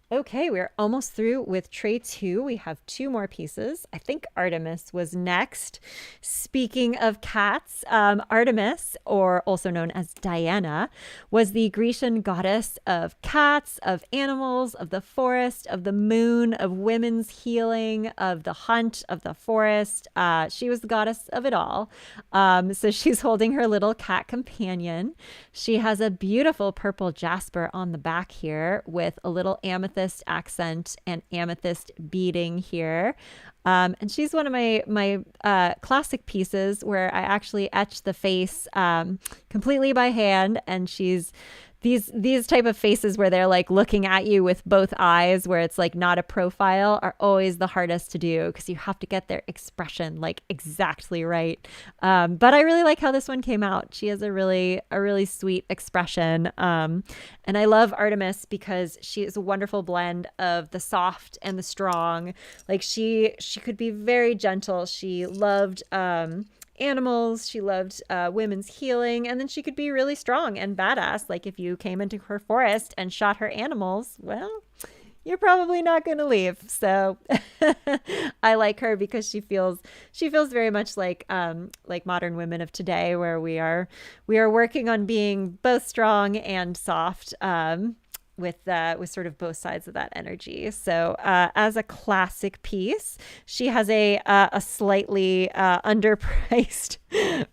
Okay, we're almost through with tray 2. We have 2 more pieces. I think Artemis was next. Speaking of cats, Artemis, or also known as Diana, was the Grecian goddess of cats, of animals, of the forest, of the moon, of women's healing, of the hunt, of the forest. She was the goddess of it all. So she's holding her little cat companion. She has a beautiful purple jasper on the back here with a little amethyst accent and amethyst beading here. And she's one of my classic pieces where I actually etched the face completely by hand, and she's these type of faces where they're like looking at you with both eyes, where it's like not a profile, are always the hardest to do because you have to get their expression like exactly right. But I really like how this one came out. She has a really sweet expression. And I love Artemis because she is a wonderful blend of the soft and the strong. Like she could be very gentle. She loved animals. She loved women's healing. And then she could be really strong and badass. Like if you came into her forest and shot her animals, well, you're probably not going to leave. So I like her because she feels very much like modern women of today, where we are working on being both strong and soft. With sort of both sides of that energy. So as a classic piece, she has a slightly underpriced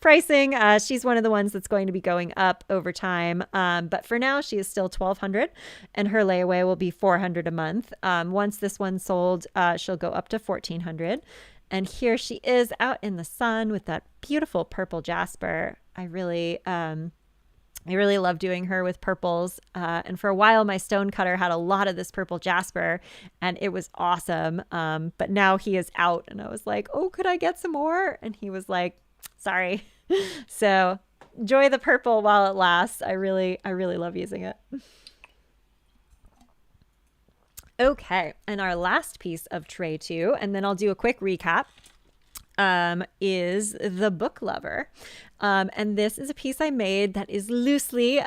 pricing. She's one of the ones that's going to be going up over time. But for now, she is still $1,200, and her layaway will be $400 a month. Once this one's sold, she'll go up to $1,400. And here she is out in the sun with that beautiful purple jasper. I really love doing her with purples. And for a while, my stone cutter had a lot of this purple jasper, and it was awesome. But now he is out, and I was like, oh, could I get some more? And he was like, sorry. So enjoy the purple while it lasts. I really love using it. Okay. And our last piece of tray 2, and then I'll do a quick recap, is The Book Lover. And this is a piece I made that is loosely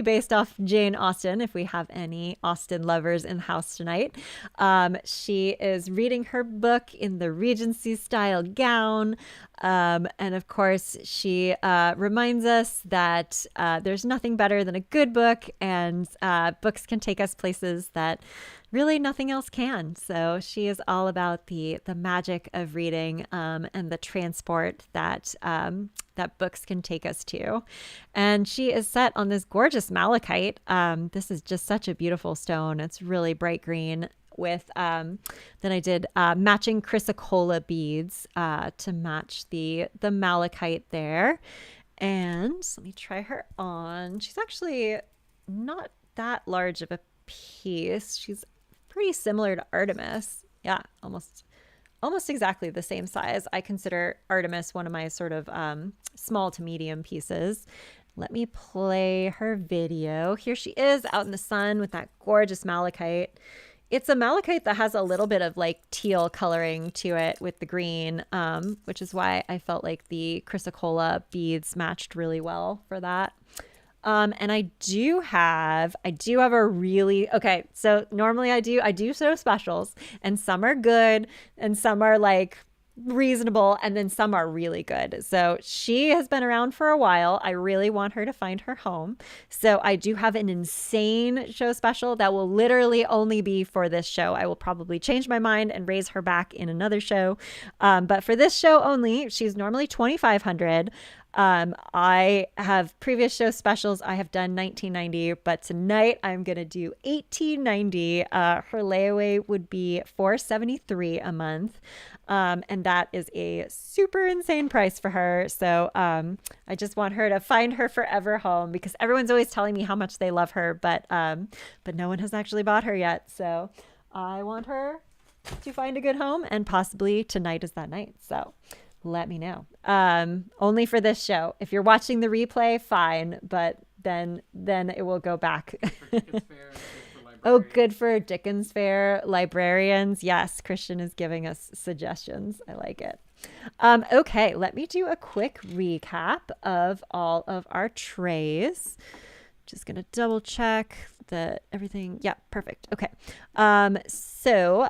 based off Jane Austen, if we have any Austen lovers in the house tonight. She is reading her book in the Regency style gown. And of course, she reminds us that there's nothing better than a good book, and books can take us places that really nothing else can. So she is all about the magic of reading, and the transport that books can take us to. And she is set on this gorgeous malachite. This is just such a beautiful stone. It's really bright green with then I did matching chrysocolla beads to match the malachite there. And let me try her on. She's actually not that large of a piece. She's pretty similar to Artemis. Yeah, almost exactly the same size. I consider Artemis one of my sort of small to medium pieces. Let me play her video. Here she is out in the sun with that gorgeous malachite. It's a malachite that has a little bit of like teal coloring to it with the green, which is why I felt like the chrysocolla beads matched really well for that. And I do have a really, okay. So normally I do show specials, and some are good and some are like reasonable, and then some are really good. So she has been around for a while. I really want her to find her home. So I do have an insane show special that will literally only be for this show. I will probably change my mind and raise her back in another show. But for this show only, she's normally $2,500. I have previous show specials. I have done $1,990, but tonight I'm going to do $1,890. Her layaway would be $473 a month. And that is a super insane price for her. So, I just want her to find her forever home, because everyone's always telling me how much they love her, but no one has actually bought her yet. So I want her to find a good home, and possibly tonight is that night. So let me know. Only for this show. If you're watching the replay, fine, but then it will go back. Oh, good for Dickens Fair librarians. Yes, Christian is giving us suggestions. I like it. Okay, let me do a quick recap of all of our trays. Just going to double check that everything. Yeah, perfect. Okay. So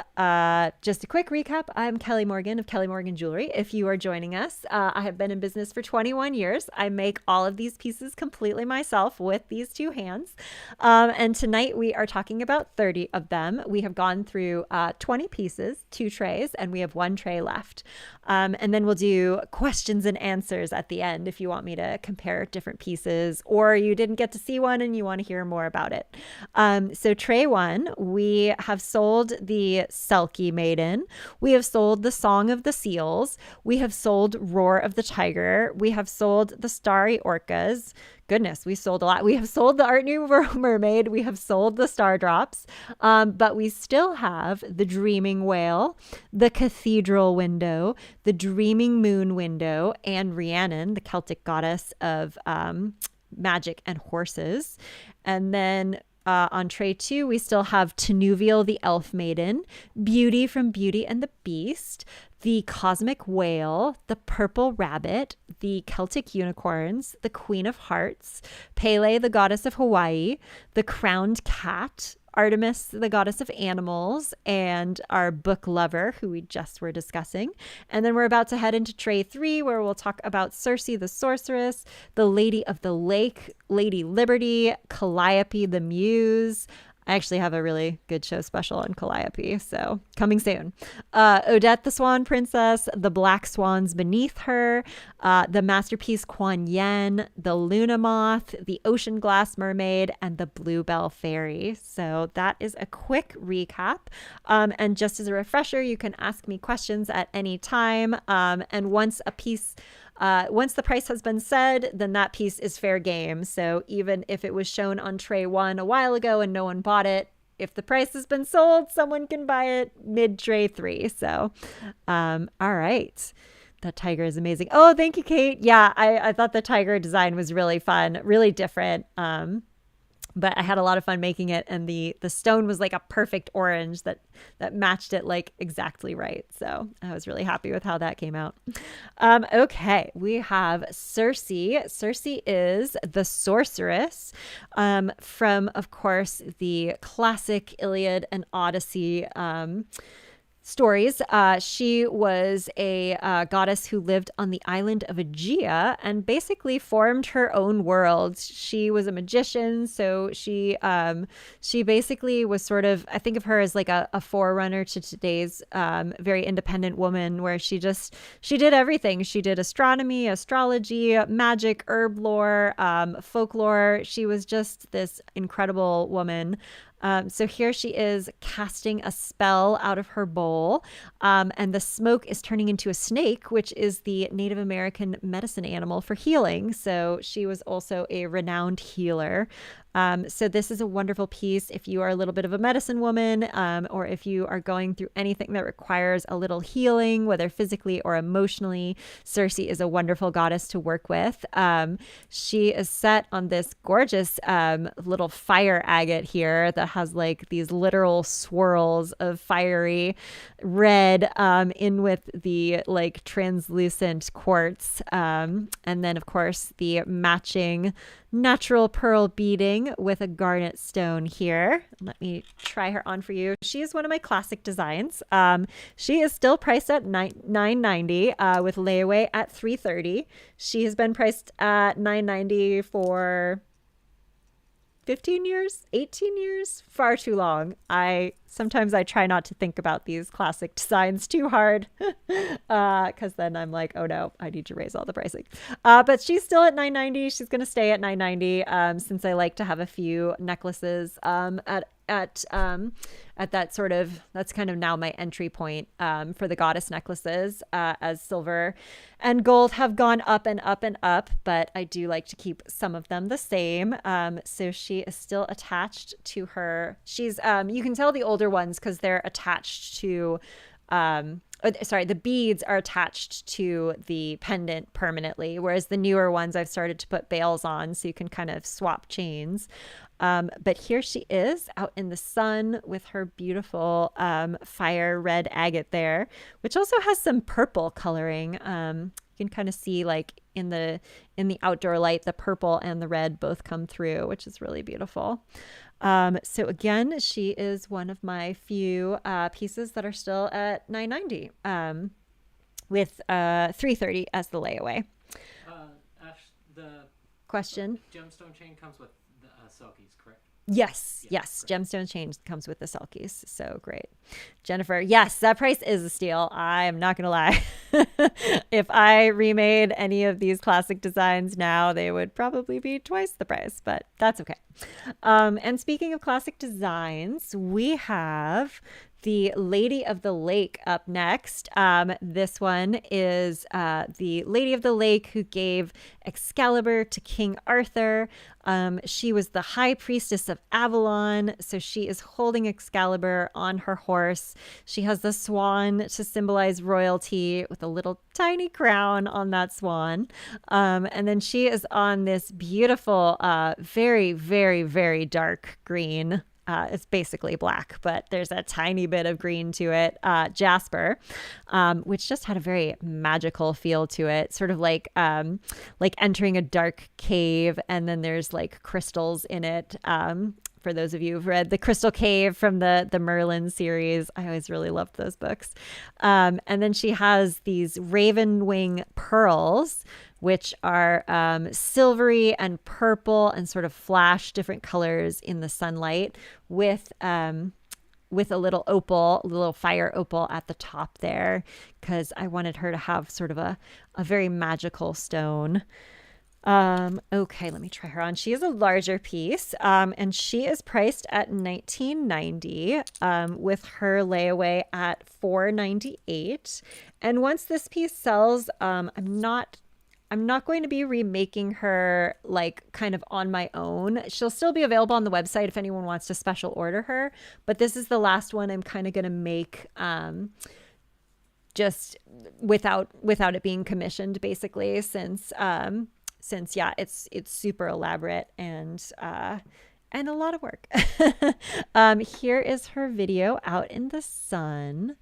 just a quick recap. I'm Kelly Morgan of Kelly Morgan Jewelry. If you are joining us, I have been in business for 21 years. I make all of these pieces completely myself with these two hands. And tonight we are talking about 30 of them. We have gone through 20 pieces, 2 trays, and we have 1 tray left. And then we'll do questions and answers at the end if you want me to compare different pieces, or you didn't get to see one and you want to hear more about it. So tray one, we have sold the Selkie Maiden. We have sold the Song of the Seals. We have sold Roar of the Tiger. We have sold the Starry Orcas. Goodness, we sold a lot. We have sold the Art Nouveau Mermaid. We have sold the Star Drops. But we still have the Dreaming Whale, the Cathedral Window, the Dreaming Moon Window, and Rhiannon, the Celtic goddess of magic and horses. And then on tray two, we still have Tenuvial, the Elf Maiden, Beauty from Beauty and the Beast, the Cosmic Whale, the Purple Rabbit, the Celtic Unicorns, the Queen of Hearts, Pele, the Goddess of Hawaii, the Crowned Cat, Artemis, the Goddess of Animals, and our Book Lover, who we just were discussing. And then we're about to head into tray three, where we'll talk about Circe, the Sorceress, the Lady of the Lake, Lady Liberty, Calliope, the Muse. I actually have a really good show special on Calliope, so coming soon. Odette, the Swan Princess, the Black Swans Beneath Her, the Masterpiece Kuan Yen, the Luna Moth, the Ocean Glass Mermaid, and the Bluebell Fairy. So that is a quick recap. And just as a refresher, you can ask me questions at any time. And once the price has been said, then that piece is fair game. So even if it was shown on tray one a while ago and no one bought it, if the price has been sold, someone can buy it mid tray three. So, all right. That tiger is amazing. Oh, thank you, Kate. Yeah, I thought the tiger design was really fun, really different. But I had a lot of fun making it, and the stone was like a perfect orange that matched it like exactly right. So I was really happy with how that came out. Okay, we have Circe. Circe is the sorceress from, of course, the classic Iliad and Odyssey stories. She was a goddess who lived on the island of Aegea and basically formed her own world. She was a magician, so she basically was sort of, I think of her as like a forerunner to today's very independent woman, where she did everything. She did astronomy, astrology, magic, herb lore, folklore. She was just this incredible woman. So here she is casting a spell out of her bowl, and the smoke is turning into a snake, which is the Native American medicine animal for healing. So she was also a renowned healer. So this is a wonderful piece if you are a little bit of a medicine woman, or if you are going through anything that requires a little healing, whether physically or emotionally. Circe is a wonderful goddess to work with. She is set on this gorgeous little fire agate here that has like these literal swirls of fiery red in with the like translucent quartz. And then, of course, the matching natural pearl beading with a garnet stone here. Let me try her on for you. She is one of my classic designs. She is still priced at $990 with layaway at $330. She has been priced at $990 for 15 years, 18 years, far too long. Sometimes I try not to think about these classic designs too hard because then I'm like, oh no, I need to raise all the pricing. But she's still at $990. She's going to stay at $990 since I like to have a few necklaces at that sort of, that's kind of now my entry point for the goddess necklaces, as silver and gold have gone up and up and up, but I do like to keep some of them the same. So she is still attached to her. She's, you can tell the older ones because they're attached to, the beads are attached to the pendant permanently, whereas the newer ones I've started to put bails on so you can kind of swap chains. But here she is out in the sun with her beautiful fire red agate there, which also has some purple coloring. You can kind of see like in the outdoor light, the purple and the red both come through, which is really beautiful. So again, she is one of my few pieces that are still at $990 with $330 as the layaway. Ash, the Question? gemstone chain comes with the Selkies, correct? Yes. Gemstone chain comes with the Selkies. So great. Jennifer, yes, that price is a steal. I'm not going to lie. If I remade any of these classic designs now, they would probably be twice the price, but that's okay. And speaking of classic designs, we have the Lady of the Lake up next. This one is the Lady of the Lake who gave Excalibur to King Arthur. She was the high priestess of Avalon, so she is holding Excalibur on her horse. She has the swan to symbolize royalty with a little tiny crown on that swan. And then she is on this beautiful, very, very, very dark green. It's basically black, but there's a tiny bit of green to it. Jasper, which just had a very magical feel to it, sort of like entering a dark cave, and then there's like crystals in it. For those of you who've read the Crystal Cave from the Merlin series, I always really loved those books. And then she has these raven wing pearls, which are silvery and purple and sort of flash different colors in the sunlight with a little opal, a little fire opal at the top there, because I wanted her to have sort of a very magical stone. Okay, let me try her on. She is a larger piece, and she is priced at $19.90, with her layaway at $4.98. And once this piece sells, I'm not going to be remaking her like kind of on my own. She'll still be available on the website if anyone wants to special order her, but this is the last one I'm kind of going to make, just without it being commissioned, basically, since yeah, it's super elaborate and a lot of work. Here is her video out in the sun.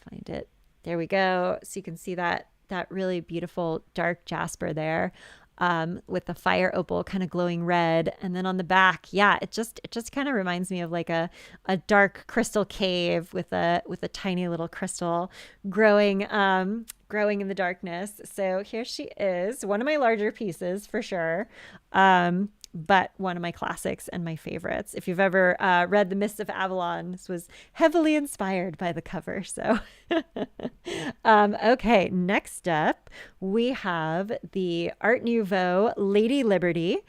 Find it. There we go. So you can see that really beautiful dark jasper there, with the fire opal kind of glowing red. And then on the back, yeah, it just kind of reminds me of like a dark crystal cave with a tiny little crystal growing in the darkness. So here she is, one of my larger pieces for sure. But one of my classics and my favorites. If you've ever read The Mists of Avalon, this was heavily inspired by the cover. So, okay, next up, we have the Art Nouveau Lady Liberty.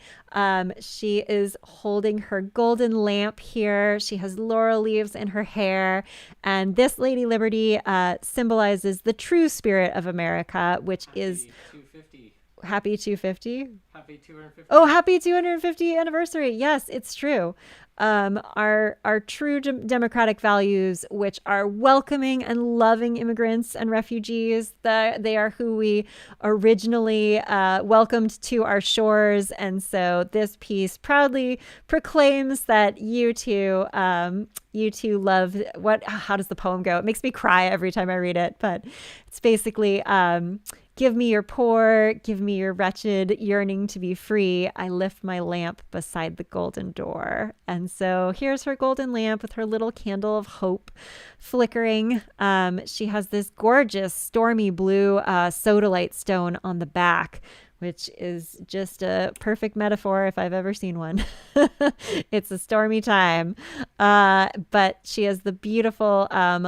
She is holding her golden lamp here. She has laurel leaves in her hair. And this Lady Liberty symbolizes the true spirit of America, which is 250. Happy 250. Happy 250. Oh, happy 250 anniversary. Yes, it's true. Our true democratic values, which are welcoming and loving immigrants and refugees, they are who we originally welcomed to our shores. And so this piece proudly proclaims that you two love how does the poem go? It makes me cry every time I read it, but it's basically, give me your poor, give me your wretched, yearning to be free. I lift my lamp beside the golden door. And so here's her golden lamp with her little candle of hope flickering. She has this gorgeous stormy blue sodalite stone on the back, which is just a perfect metaphor if I've ever seen one. It's a stormy time. But she has the beautiful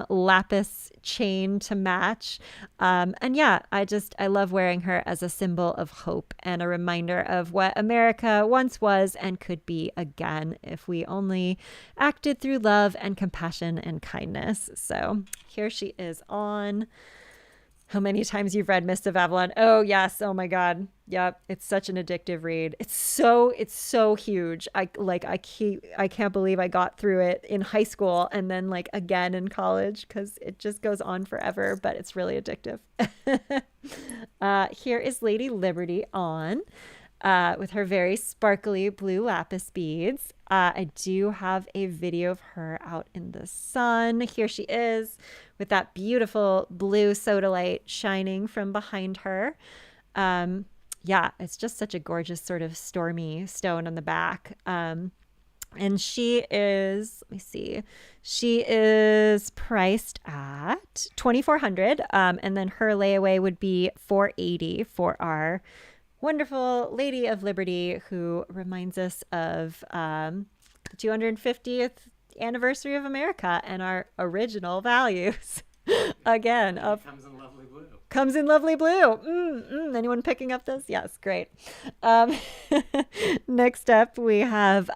lapis chain to match. And yeah, I love wearing her as a symbol of hope and a reminder of what America once was and could be again if we only acted through love and compassion and kindness. So here she is on. How many times you've read Mist of Avalon? Oh yes. Oh my God. Yep. It's such an addictive read. It's so huge. I can't believe I got through it in high school and then like again in college, because it just goes on forever, but it's really addictive. Here is Lady Liberty on, with her very sparkly blue lapis beads. I do have a video of her out in the sun. Here she is with that beautiful blue sodalite shining from behind her. Yeah, it's just such a gorgeous sort of stormy stone on the back. And she is, let me see, she is priced at $2,400. And then her layaway would be $480 for our wonderful Lady of Liberty, who reminds us of the 250th anniversary of America and our original values. Again, Comes in lovely blue. Comes in lovely blue. Anyone picking up this? Yes, great. Um, Next up, we have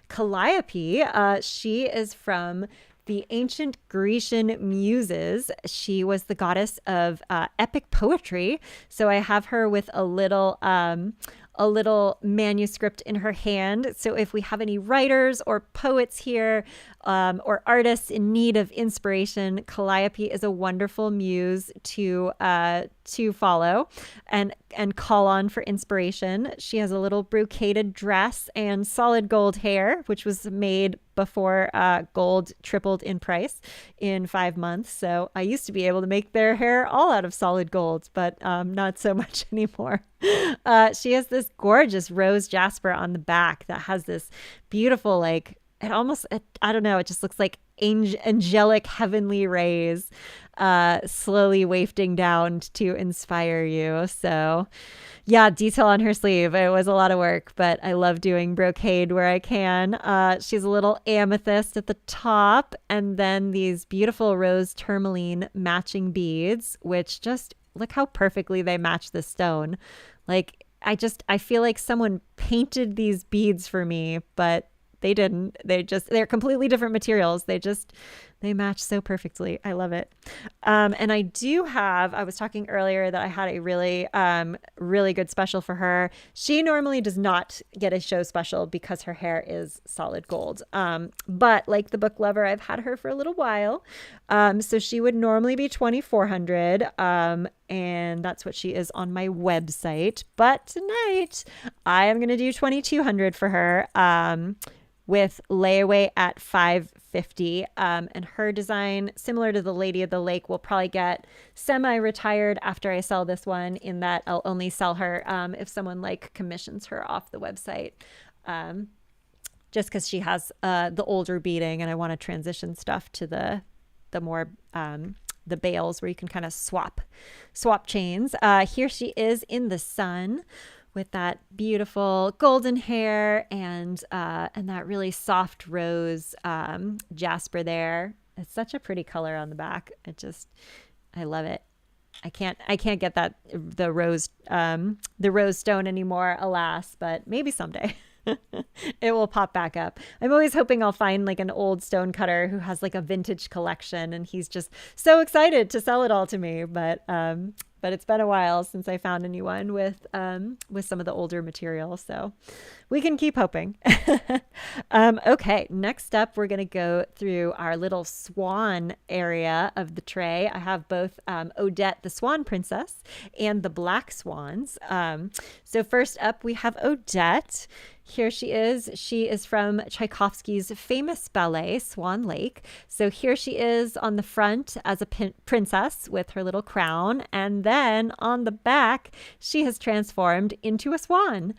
Calliope. She is from the ancient Grecian muses. She was the goddess of epic poetry. So I have her with a little manuscript in her hand. So if we have any writers or poets here, or artists in need of inspiration, Calliope is a wonderful muse to follow and call on for inspiration. She has a little brocaded dress and solid gold hair, which was made before gold tripled in price in 5 months. So I used to be able to make their hair all out of solid gold, but not so much anymore. She has this gorgeous rose jasper on the back that has this beautiful, like, I don't know, it just looks like angelic heavenly rays slowly wafting down to inspire you. So yeah, detail on her sleeve. It was a lot of work, but I love doing brocade where I can. She's a little amethyst at the top, and then these beautiful rose tourmaline matching beads, which just look how perfectly they match the stone. Like, I feel like someone painted these beads for me, but they didn't. They're completely different materials. They match so perfectly. I love it. And I was talking earlier that I had a really good special for her. She normally does not get a show special because her hair is solid gold. But like the book lover, I've had her for a little while. So she would normally be 2,400. And that's what she is on my website. But tonight I am going to do 2,200 for her. With layaway at 550. And her design, similar to the Lady of the Lake, will probably get semi-retired after I sell this one, in that I'll only sell her if someone like commissions her off the website. Just because she has the older beading, and I want to transition stuff to the more the bales where you can kind of swap chains. Here she is in the sun, with that beautiful golden hair and that really soft rose jasper there. It's such a pretty color on the back. I love it. I can't get the rose stone anymore, alas, but maybe someday. It will pop back up. I'm always hoping I'll find like an old stone cutter who has like a vintage collection, and he's just so excited to sell it all to me. But it's been a while since I found a new one with some of the older material, so we can keep hoping. Okay, next up, we're going to go through our little swan area of the tray. I have both Odette, the Swan Princess, and the Black Swans. So first up, we have Odette. Here she is. She is from Tchaikovsky's famous ballet, Swan Lake. So here she is on the front as a princess with her little crown. And then on the back, she has transformed into a swan.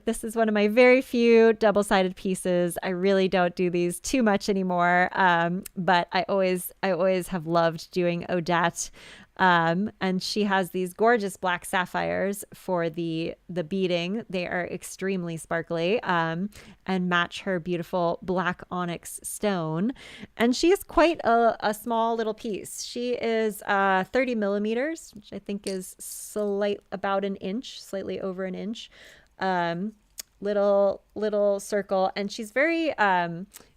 This is one of my very few double-sided pieces. I really don't do these too much anymore. But I always have loved doing Odette. And she has these gorgeous black sapphires for the beading. They are extremely sparkly, and match her beautiful black onyx stone. And she is quite a small little piece. She is 30 millimeters, which I think is about an inch, slightly over an inch. Little circle, and she's very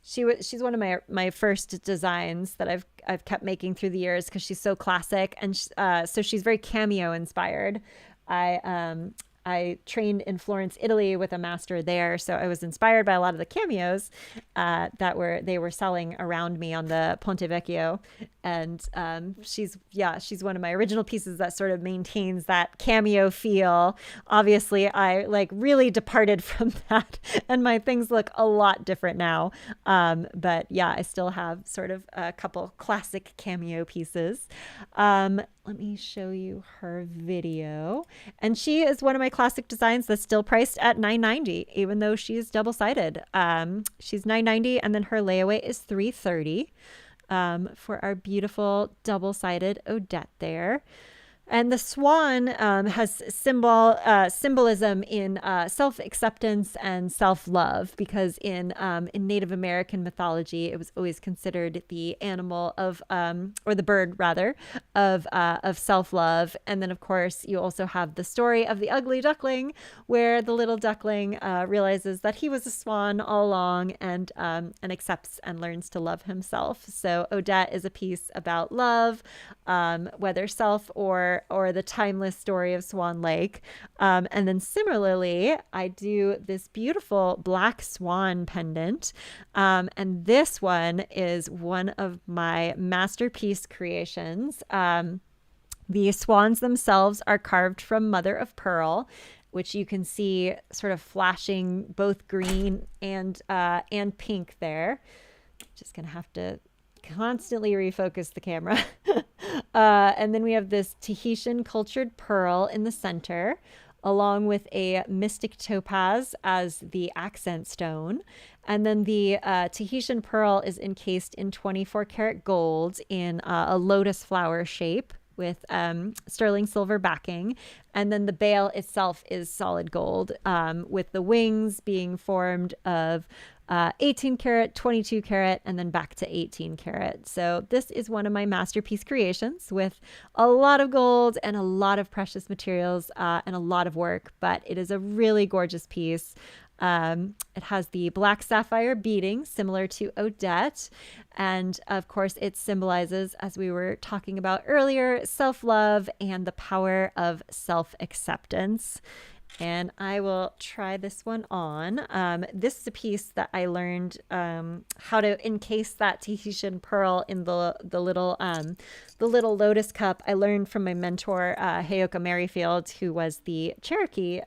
she's one of my first designs that I've kept making through the years, because she's so classic, and so she's very cameo inspired. I trained in Florence, Italy with a master there, so I was inspired by a lot of the cameos that they were selling around me on the Ponte Vecchio. And she's one of my original pieces that sort of maintains that cameo feel. Obviously, I like really departed from that, and my things look a lot different now. But yeah, I still have sort of a couple classic cameo pieces. Let me show you her video. And she is one of my classic designs that's still priced at $9.90, even though she's double-sided. She's $9.90, and then her layaway is $3.30 for our beautiful double-sided Odette there. And the swan has symbolism in self-acceptance and self-love, because in Native American mythology, it was always considered the animal of or the bird rather of self-love. And then of course you also have the story of the ugly duckling, where the little duckling realizes that he was a swan all along, and accepts and learns to love himself. So Odette is a piece about love, whether self or the timeless story of Swan Lake. And then similarly, I do this beautiful black swan pendant. And this one is one of my masterpiece creations. The swans themselves are carved from mother of pearl, which you can see sort of flashing both green and pink there. Just gonna have to constantly refocus the camera. And then we have this Tahitian cultured pearl in the center, along with a mystic topaz as the accent stone. And then the Tahitian pearl is encased in 24 karat gold in a lotus flower shape with sterling silver backing. And then the bail itself is solid gold, with the wings being formed of 18 karat, 22 karat, and then back to 18 karat. So this is one of my masterpiece creations with a lot of gold and a lot of precious materials and a lot of work, but it is a really gorgeous piece. It has the black sapphire beading similar to Odette. And of course, it symbolizes, as we were talking about earlier, self-love and the power of self-acceptance. And I will try this one on. This is a piece that I learned how to encase that Tahitian pearl in the little lotus cup. I learned from my mentor, Heyoka Merrifield, who was the Cherokee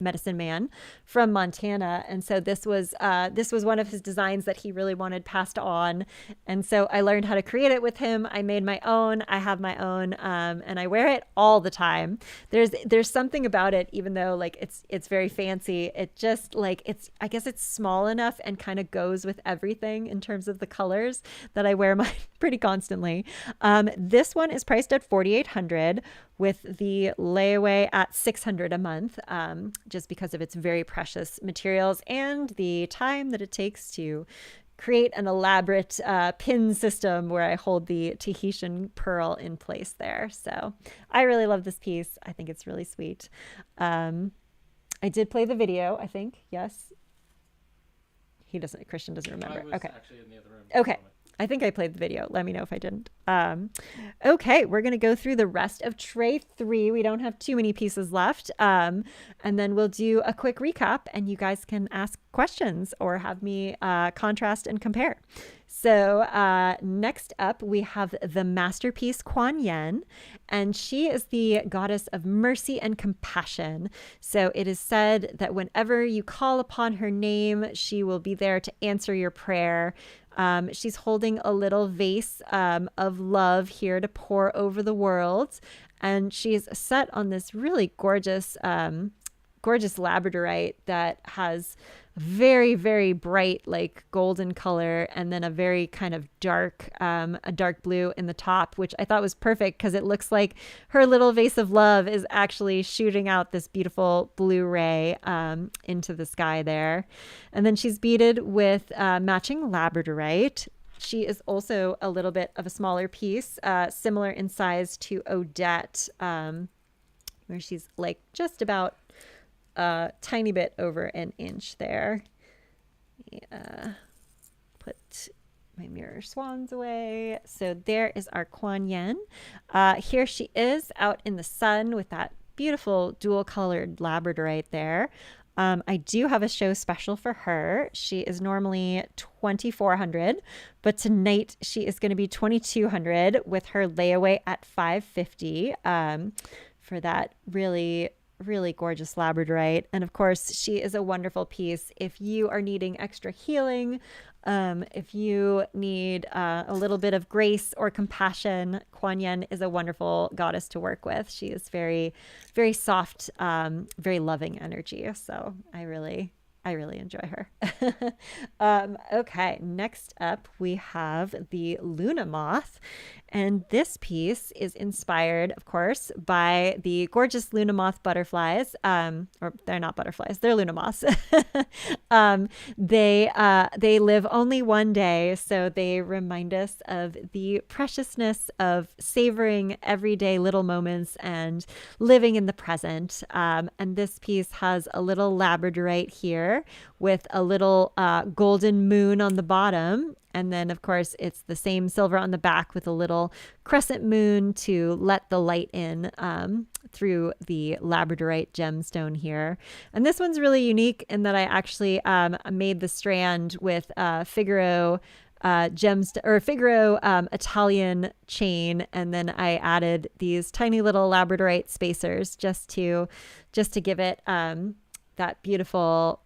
medicine man from Montana. And so this was one of his designs that he really wanted passed on. And so I learned how to create it with him. I made my own. I have my own, and I wear it all the time. There's something about it, even though like it's very fancy. It just like I guess it's small enough and kind of goes with everything in terms of the colors, that I wear mine pretty constantly. This one is priced at $4,800, with the layaway at $600 a month, just because of its very precious materials and the time that it takes to create an elaborate pin system where I hold the Tahitian pearl in place there. So I really love this piece. I think it's really sweet. I did play the video, I think. Yes. Christian doesn't remember. I was Okay. actually in the other room. Okay. I think I played the video. Let me know if I didn't. Okay, we're going to go through the rest of tray 3. We don't have too many pieces left. And then we'll do a quick recap, and you guys can ask questions or have me contrast and compare. So next up, we have the masterpiece Kuan Yin, and she is the goddess of mercy and compassion. So it is said that whenever you call upon her name, she will be there to answer your prayer. She's holding a little vase of love here to pour over the world, and she's set on this really gorgeous labradorite that has very, very bright, like golden color, and then a very kind of dark blue in the top, which I thought was perfect because it looks like her little vase of love is actually shooting out this beautiful blue ray into the sky there. And then she's beaded with matching labradorite. She is also a little bit of a smaller piece, similar in size to Odette, where she's like just about a tiny bit over an inch there. Put my mirror swans away. So there is our Kuan Yin. Here she is out in the sun with that beautiful dual colored labradorite there. I do have a show special for her. She is normally $2,400, but tonight she is going to be $2,200 with her layaway at $550 for that really gorgeous labradorite. And of course, she is a wonderful piece if you are needing extra healing, if you need a little bit of grace or compassion. Kuan Yin is a wonderful goddess to work with. She is very, very soft, very loving energy. So I really I really enjoy her. Okay, next up we have the Luna Moth. And this piece is inspired, of course, by the gorgeous Luna Moth butterflies. Or they're not butterflies, they're Luna Moths. They live only one day, so they remind us of the preciousness of savoring everyday little moments and living in the present. And this piece has a little labradorite here with a little golden moon on the bottom. And then, of course, it's the same silver on the back with a little crescent moon to let the light in through the labradorite gemstone here. And this one's really unique in that I actually made the strand with Figaro Figaro Italian chain, and then I added these tiny little labradorite spacers just to give it the beautiful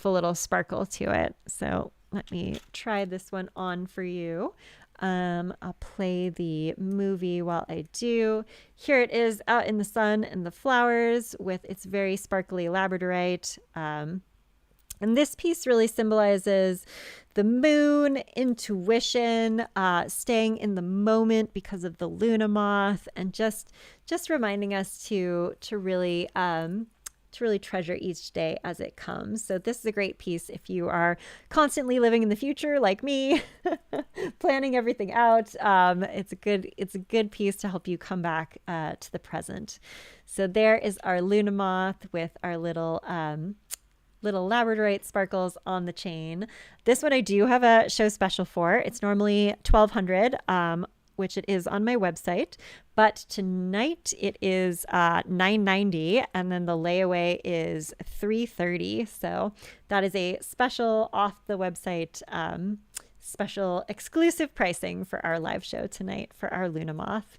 little sparkle to it. So let me try this one on for you. I'll play the movie while I do. Here it is out in the sun and the flowers with its very sparkly labradorite. And this piece really symbolizes the moon, intuition, staying in the moment because of the Luna Moth, and just reminding us to really treasure each day as it comes. So this is a great piece if you are constantly living in the future like me, planning everything out. It's a good piece to help you come back to the present. So there is our Luna Moth with our little labradorite sparkles on the chain. This one I do have a show special for. It's normally $1,200, which it is on my website, but tonight it is $990, and then the layaway is $330. So that is a special off the website, special exclusive pricing for our live show tonight for our Luna Moth.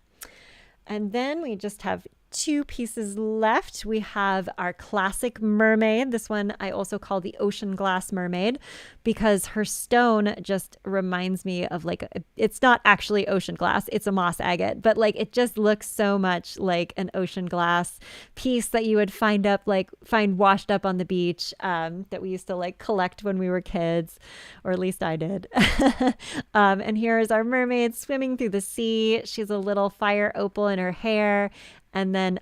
And then we just have two pieces left. We have our classic mermaid. This one I also call the ocean glass mermaid because her stone just reminds me of it's not actually ocean glass, it's a moss agate, but it just looks so much like an ocean glass piece that you would find washed up on the beach, that we used to collect when we were kids, or at least I did. And here is our mermaid swimming through the sea. She's a little fire opal in her hair, and then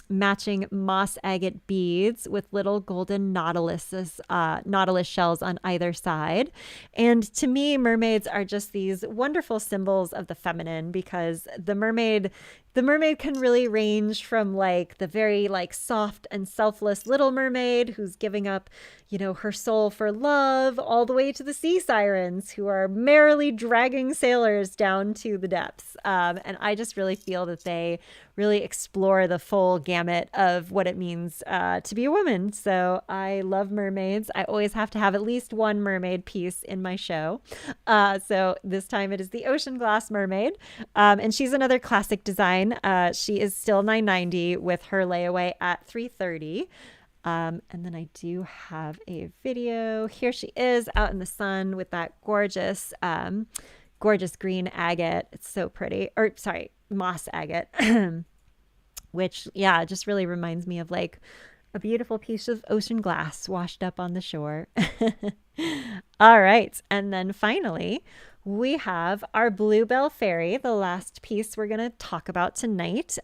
matching moss agate beads with little golden nautilus shells on either side. And to me, mermaids are just these wonderful symbols of the feminine, because the mermaid can really range from the very soft and selfless Little Mermaid who's giving up, her soul for love, all the way to the sea sirens who are merrily dragging sailors down to the depths. And I just really feel that they really explore the full gamut of what it means to be a woman. So I love mermaids. I always have to have at least one mermaid piece in my show. So this time it is the ocean glass mermaid. And she's another classic design. She is still $990 with her layaway at $330. And then I do have a video. Here she is out in the sun with that gorgeous green agate. It's so pretty. Or sorry, moss agate. Which, yeah, just really reminds me of a beautiful piece of ocean glass washed up on the shore. All right. And then finally, we have our Bluebell Fairy, the last piece we're going to talk about tonight.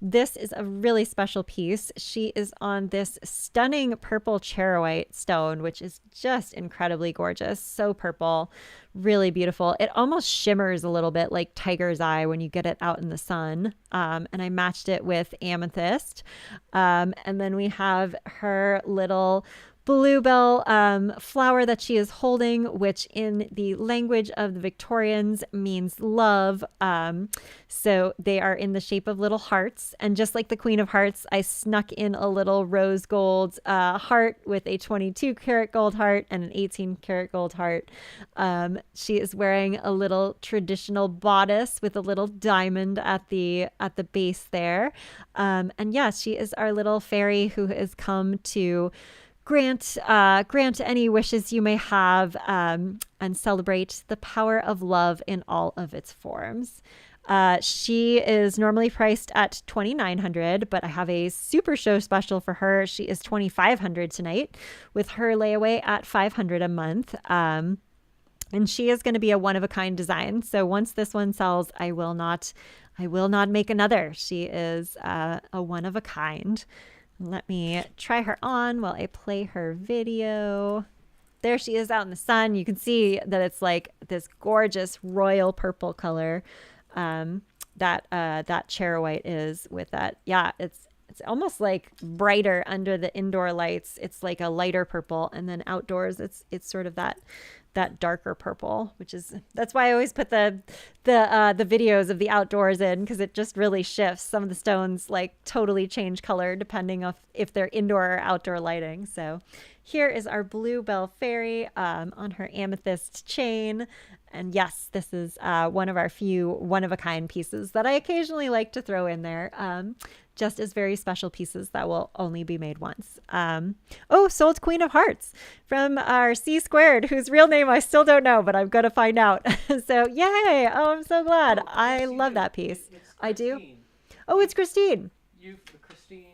This is a really special piece. She is on this stunning purple charoite stone, which is just incredibly gorgeous. So purple, really beautiful. It almost shimmers a little bit like tiger's eye when you get it out in the sun. And I matched it with amethyst. And then we have her little bluebell flower that she is holding, which in the language of the Victorians means love. So they are in the shape of little hearts. And just like the Queen of Hearts, I snuck in a little rose gold heart with a 22 karat gold heart and an 18 karat gold heart. She is wearing a little traditional bodice with a little diamond at the base there. And yes, she is our little fairy who has come to grant any wishes you may have, and celebrate the power of love in all of its forms. She is normally priced at $2,900, but I have a super show special for her. She is $2,500 tonight, with her layaway at $500 a month. And she is going to be a one-of-a-kind design. So once this one sells, I will not make another. She is a one-of-a-kind. Let me try her on while I play her video. There she is out in the sun. You can see that it's like this gorgeous royal purple color that Cherry White is with that. Yeah, it's almost like brighter under the indoor lights. It's like a lighter purple, and then outdoors it's sort of that darker purple, that's why I always put the videos of the outdoors in, because it just really shifts. Some of the stones like totally change color depending on if they're indoor or outdoor lighting. So here is our Bluebell Fairy on her amethyst chain. And yes, this is one of our few one-of-a-kind pieces that I occasionally like to throw in there, just as very special pieces that will only be made once. Sold Queen of Hearts from our C Squared, whose real name I still don't know, but I'm going to find out. So yay! Oh, I'm so glad. I love that piece. I do. Oh, it's Christine. Christine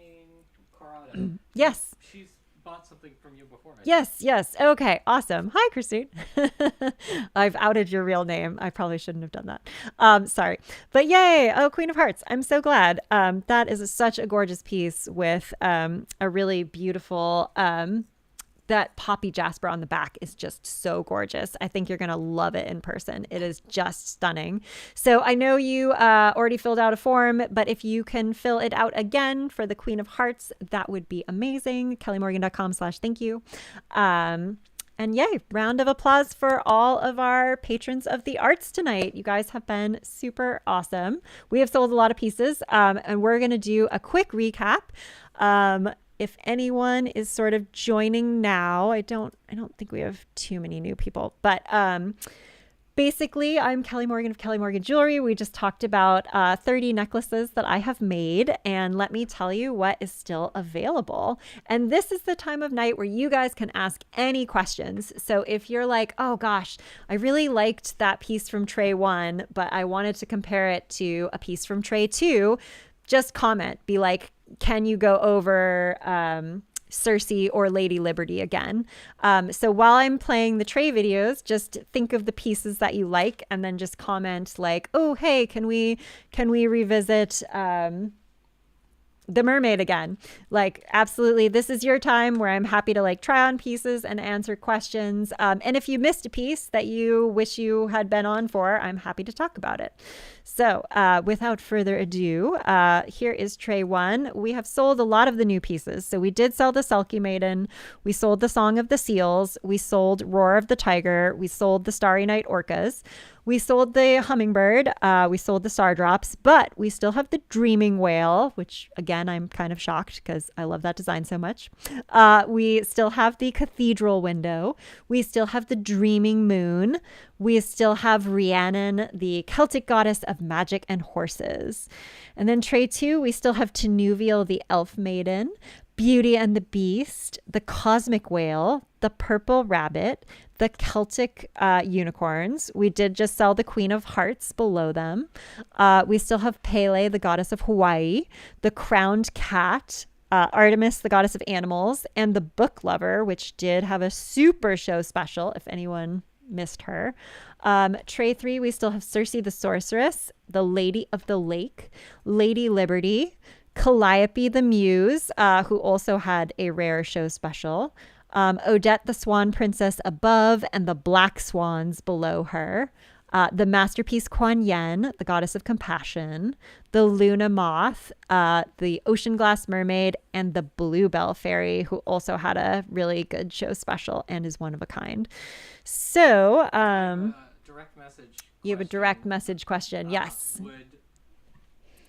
Corrado. Yes. She's bought something from you before. Yes. Okay, awesome. Hi, Christine. I've outed your real name. I probably shouldn't have done that. Sorry. But yay. Oh, Queen of Hearts. I'm so glad. That is such a gorgeous piece with a really beautiful that poppy jasper on the back is just so gorgeous. I think you're going to love it in person. It is just stunning. So I know you already filled out a form, but if you can fill it out again for the Queen of Hearts, that would be amazing. kellymorgan.com/thank you. And yay, round of applause for all of our patrons of the arts tonight. You guys have been super awesome. We have sold a lot of pieces, and we're going to do a quick recap. If anyone is sort of joining now, I don't think we have too many new people, but basically, I'm Kelly Morgan of Kelly Morgan Jewelry. We just talked about 30 necklaces that I have made, and let me tell you what is still available. And this is the time of night where you guys can ask any questions. So if you're like, oh gosh, I really liked that piece from Tray 1, but I wanted to compare it to a piece from Tray 2, just comment. Be like, can you go over Circe or Lady Liberty again? So while I'm playing the Tray videos, just think of the pieces that you like, and then just comment like, oh, hey, can we revisit the mermaid again? Like, absolutely, this is your time where I'm happy to like try on pieces and answer questions. And if you missed a piece that you wish you had been on for, I'm happy to talk about it. So without further ado, here is Tray 1. We have sold a lot of the new pieces. So we did sell the Selkie Maiden. We sold the Song of the Seals. We sold Roar of the Tiger. We sold the Starry Night Orcas. We sold the Hummingbird. We sold the Star Drops, but we still have the Dreaming Whale, which again, I'm kind of shocked because I love that design so much. We still have the Cathedral Window. We still have the Dreaming Moon. We still have Rhiannon, the Celtic goddess of magic and horses. And then Tray 2, we still have Tinuviel, the Elf Maiden, Beauty and the Beast, the Cosmic Whale, the Purple Rabbit, the Celtic unicorns. We did just sell the Queen of Hearts below them. We still have Pele, the goddess of Hawaii, the Crowned Cat, Artemis, the goddess of animals, and the Book Lover, which did have a super show special if anyone missed her. Tray 3, we still have Circe the Sorceress, the Lady of the Lake, Lady Liberty, Calliope the Muse, who also had a rare show special, Odette the Swan Princess above, and the Black Swans below her, the Masterpiece Kuan Yin, the goddess of compassion, the Luna Moth, the Ocean Glass Mermaid, and the Bluebell Fairy, who also had a really good show special and is one of a kind. So, direct message. You have a direct message question. Yes.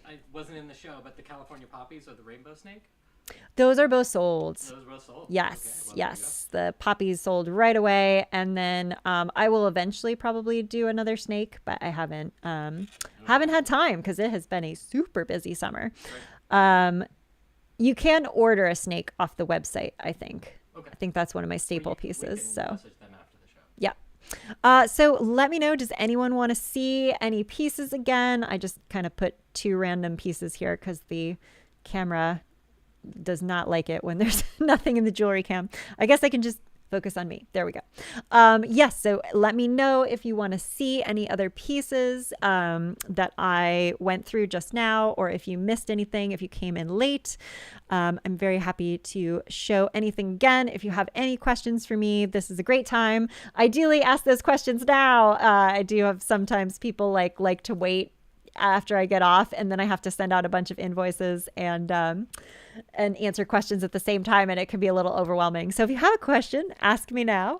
I wasn't in the show, but the California Poppies or the Rainbow Snake? Those are both sold. Those were both sold? Yes, Okay, well, yes. The poppies sold right away. And then I will eventually probably do another snake, but I haven't had time because it has been a super busy summer. Right. You can order a snake off the website, I think. Okay. I think that's one of my staple We pieces. can So message them after the show. yeah. So let me know, does anyone want to see any pieces again? I just kind of put two random pieces here because the camera does not like it when there's nothing in the jewelry cam. I guess I can just focus on me. There we go. Yes. So let me know if you want to see any other pieces that I went through just now, or if you missed anything, if you came in late. I'm very happy to show anything again. If you have any questions for me, this is a great time. Ideally, ask those questions now. I do have sometimes people like to wait after I get off, and then I have to send out a bunch of invoices and answer questions at the same time, and it can be a little overwhelming. So if you have a question, ask me now.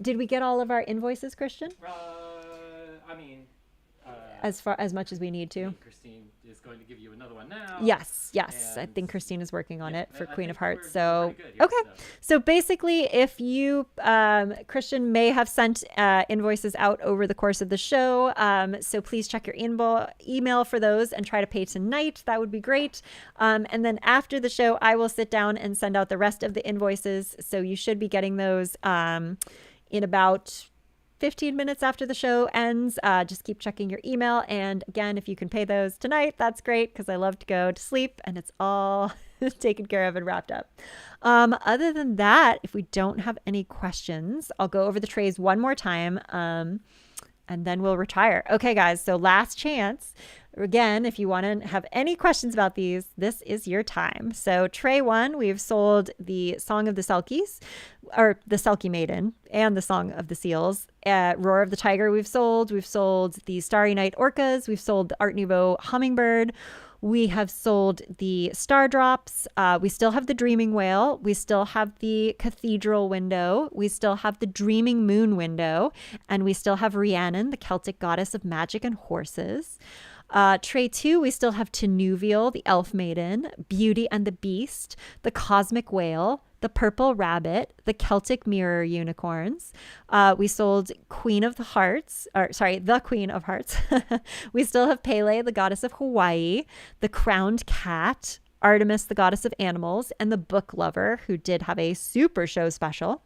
Did we get all of our invoices, Christian? I mean, As much as we need to. Christine is going to give you another one now. Yes. I And think Christine is working on it for I Queen think of Hearts. we're So, pretty good here, okay. So basically, if you, Christian may have sent invoices out over the course of the show. So please check your email for those and try to pay tonight. That would be great. And then after the show, I will sit down and send out the rest of the invoices. So you should be getting those in about 15 minutes after the show ends. Just keep checking your email. And again, if you can pay those tonight, that's great, because I love to go to sleep and it's all taken care of and wrapped up. Other than that, if we don't have any questions, I'll go over the trays one more time. And then we'll retire. Okay, guys. So last chance. Again, if you want to have any questions about these, this is your time. So tray 1, we've sold the Song of the Selkies, or the Selkie Maiden, and the Song of the Seals. Roar of the Tiger we've sold. We've sold the Starry Night Orcas. We've sold the Art Nouveau Hummingbird. We have sold the Star Drops. We still have the Dreaming Whale. We still have the Cathedral Window. We still have the Dreaming Moon Window. And we still have Rhiannon, the Celtic goddess of magic and horses. Tray 2, we still have Tinuvial, the Elf Maiden, Beauty and the Beast, the Cosmic Whale, the Purple Rabbit, the Celtic Mirror Unicorns. We sold the Queen of Hearts. We still have Pele, the goddess of Hawaii, the Crowned Cat, Artemis, the goddess of animals, and the Book Lover, who did have a super show special.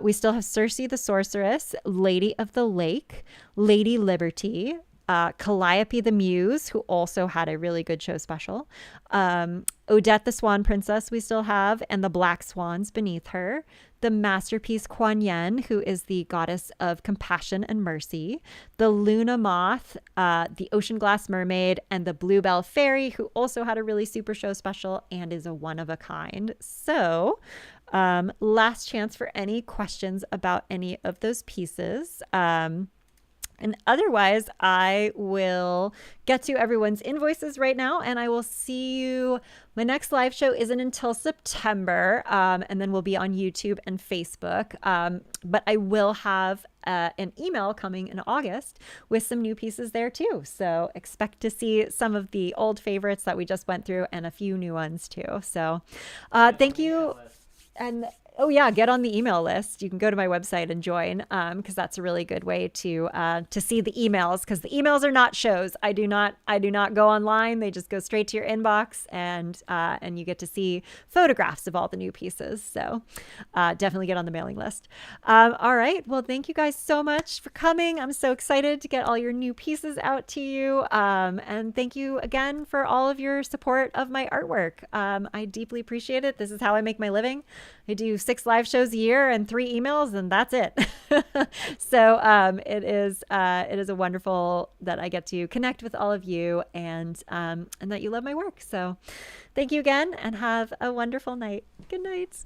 We still have Circe the Sorceress, Lady of the Lake, Lady Liberty, Calliope the Muse, who also had a really good show special. Odette the Swan Princess we still have, and the Black Swans beneath her. The Masterpiece Kuan Yin, who is the goddess of compassion and mercy. The Luna Moth, the Ocean Glass Mermaid, and the Bluebell Fairy, who also had a really super show special and is a one of a kind. So last chance for any questions about any of those pieces. And otherwise, I will get to everyone's invoices right now, and I will see you. My next live show isn't until September, and then we'll be on YouTube and Facebook. But I will have an email coming in August with some new pieces there too. So expect to see some of the old favorites that we just went through and a few new ones too. So thank you. And oh yeah, get on the email list. You can go to my website and join, because that's a really good way to see the emails, because the emails are not shows. I do not go online. They just go straight to your inbox, and you get to see photographs of all the new pieces. So definitely get on the mailing list. All right. Well, thank you guys so much for coming. I'm so excited to get all your new pieces out to you. And thank you again for all of your support of my artwork. I deeply appreciate it. This is how I make my living. I do 6 live shows a year and 3 emails, and that's it. So it is a wonderful that I get to connect with all of you, and that you love my work. So thank you again, and have a wonderful night. Good night.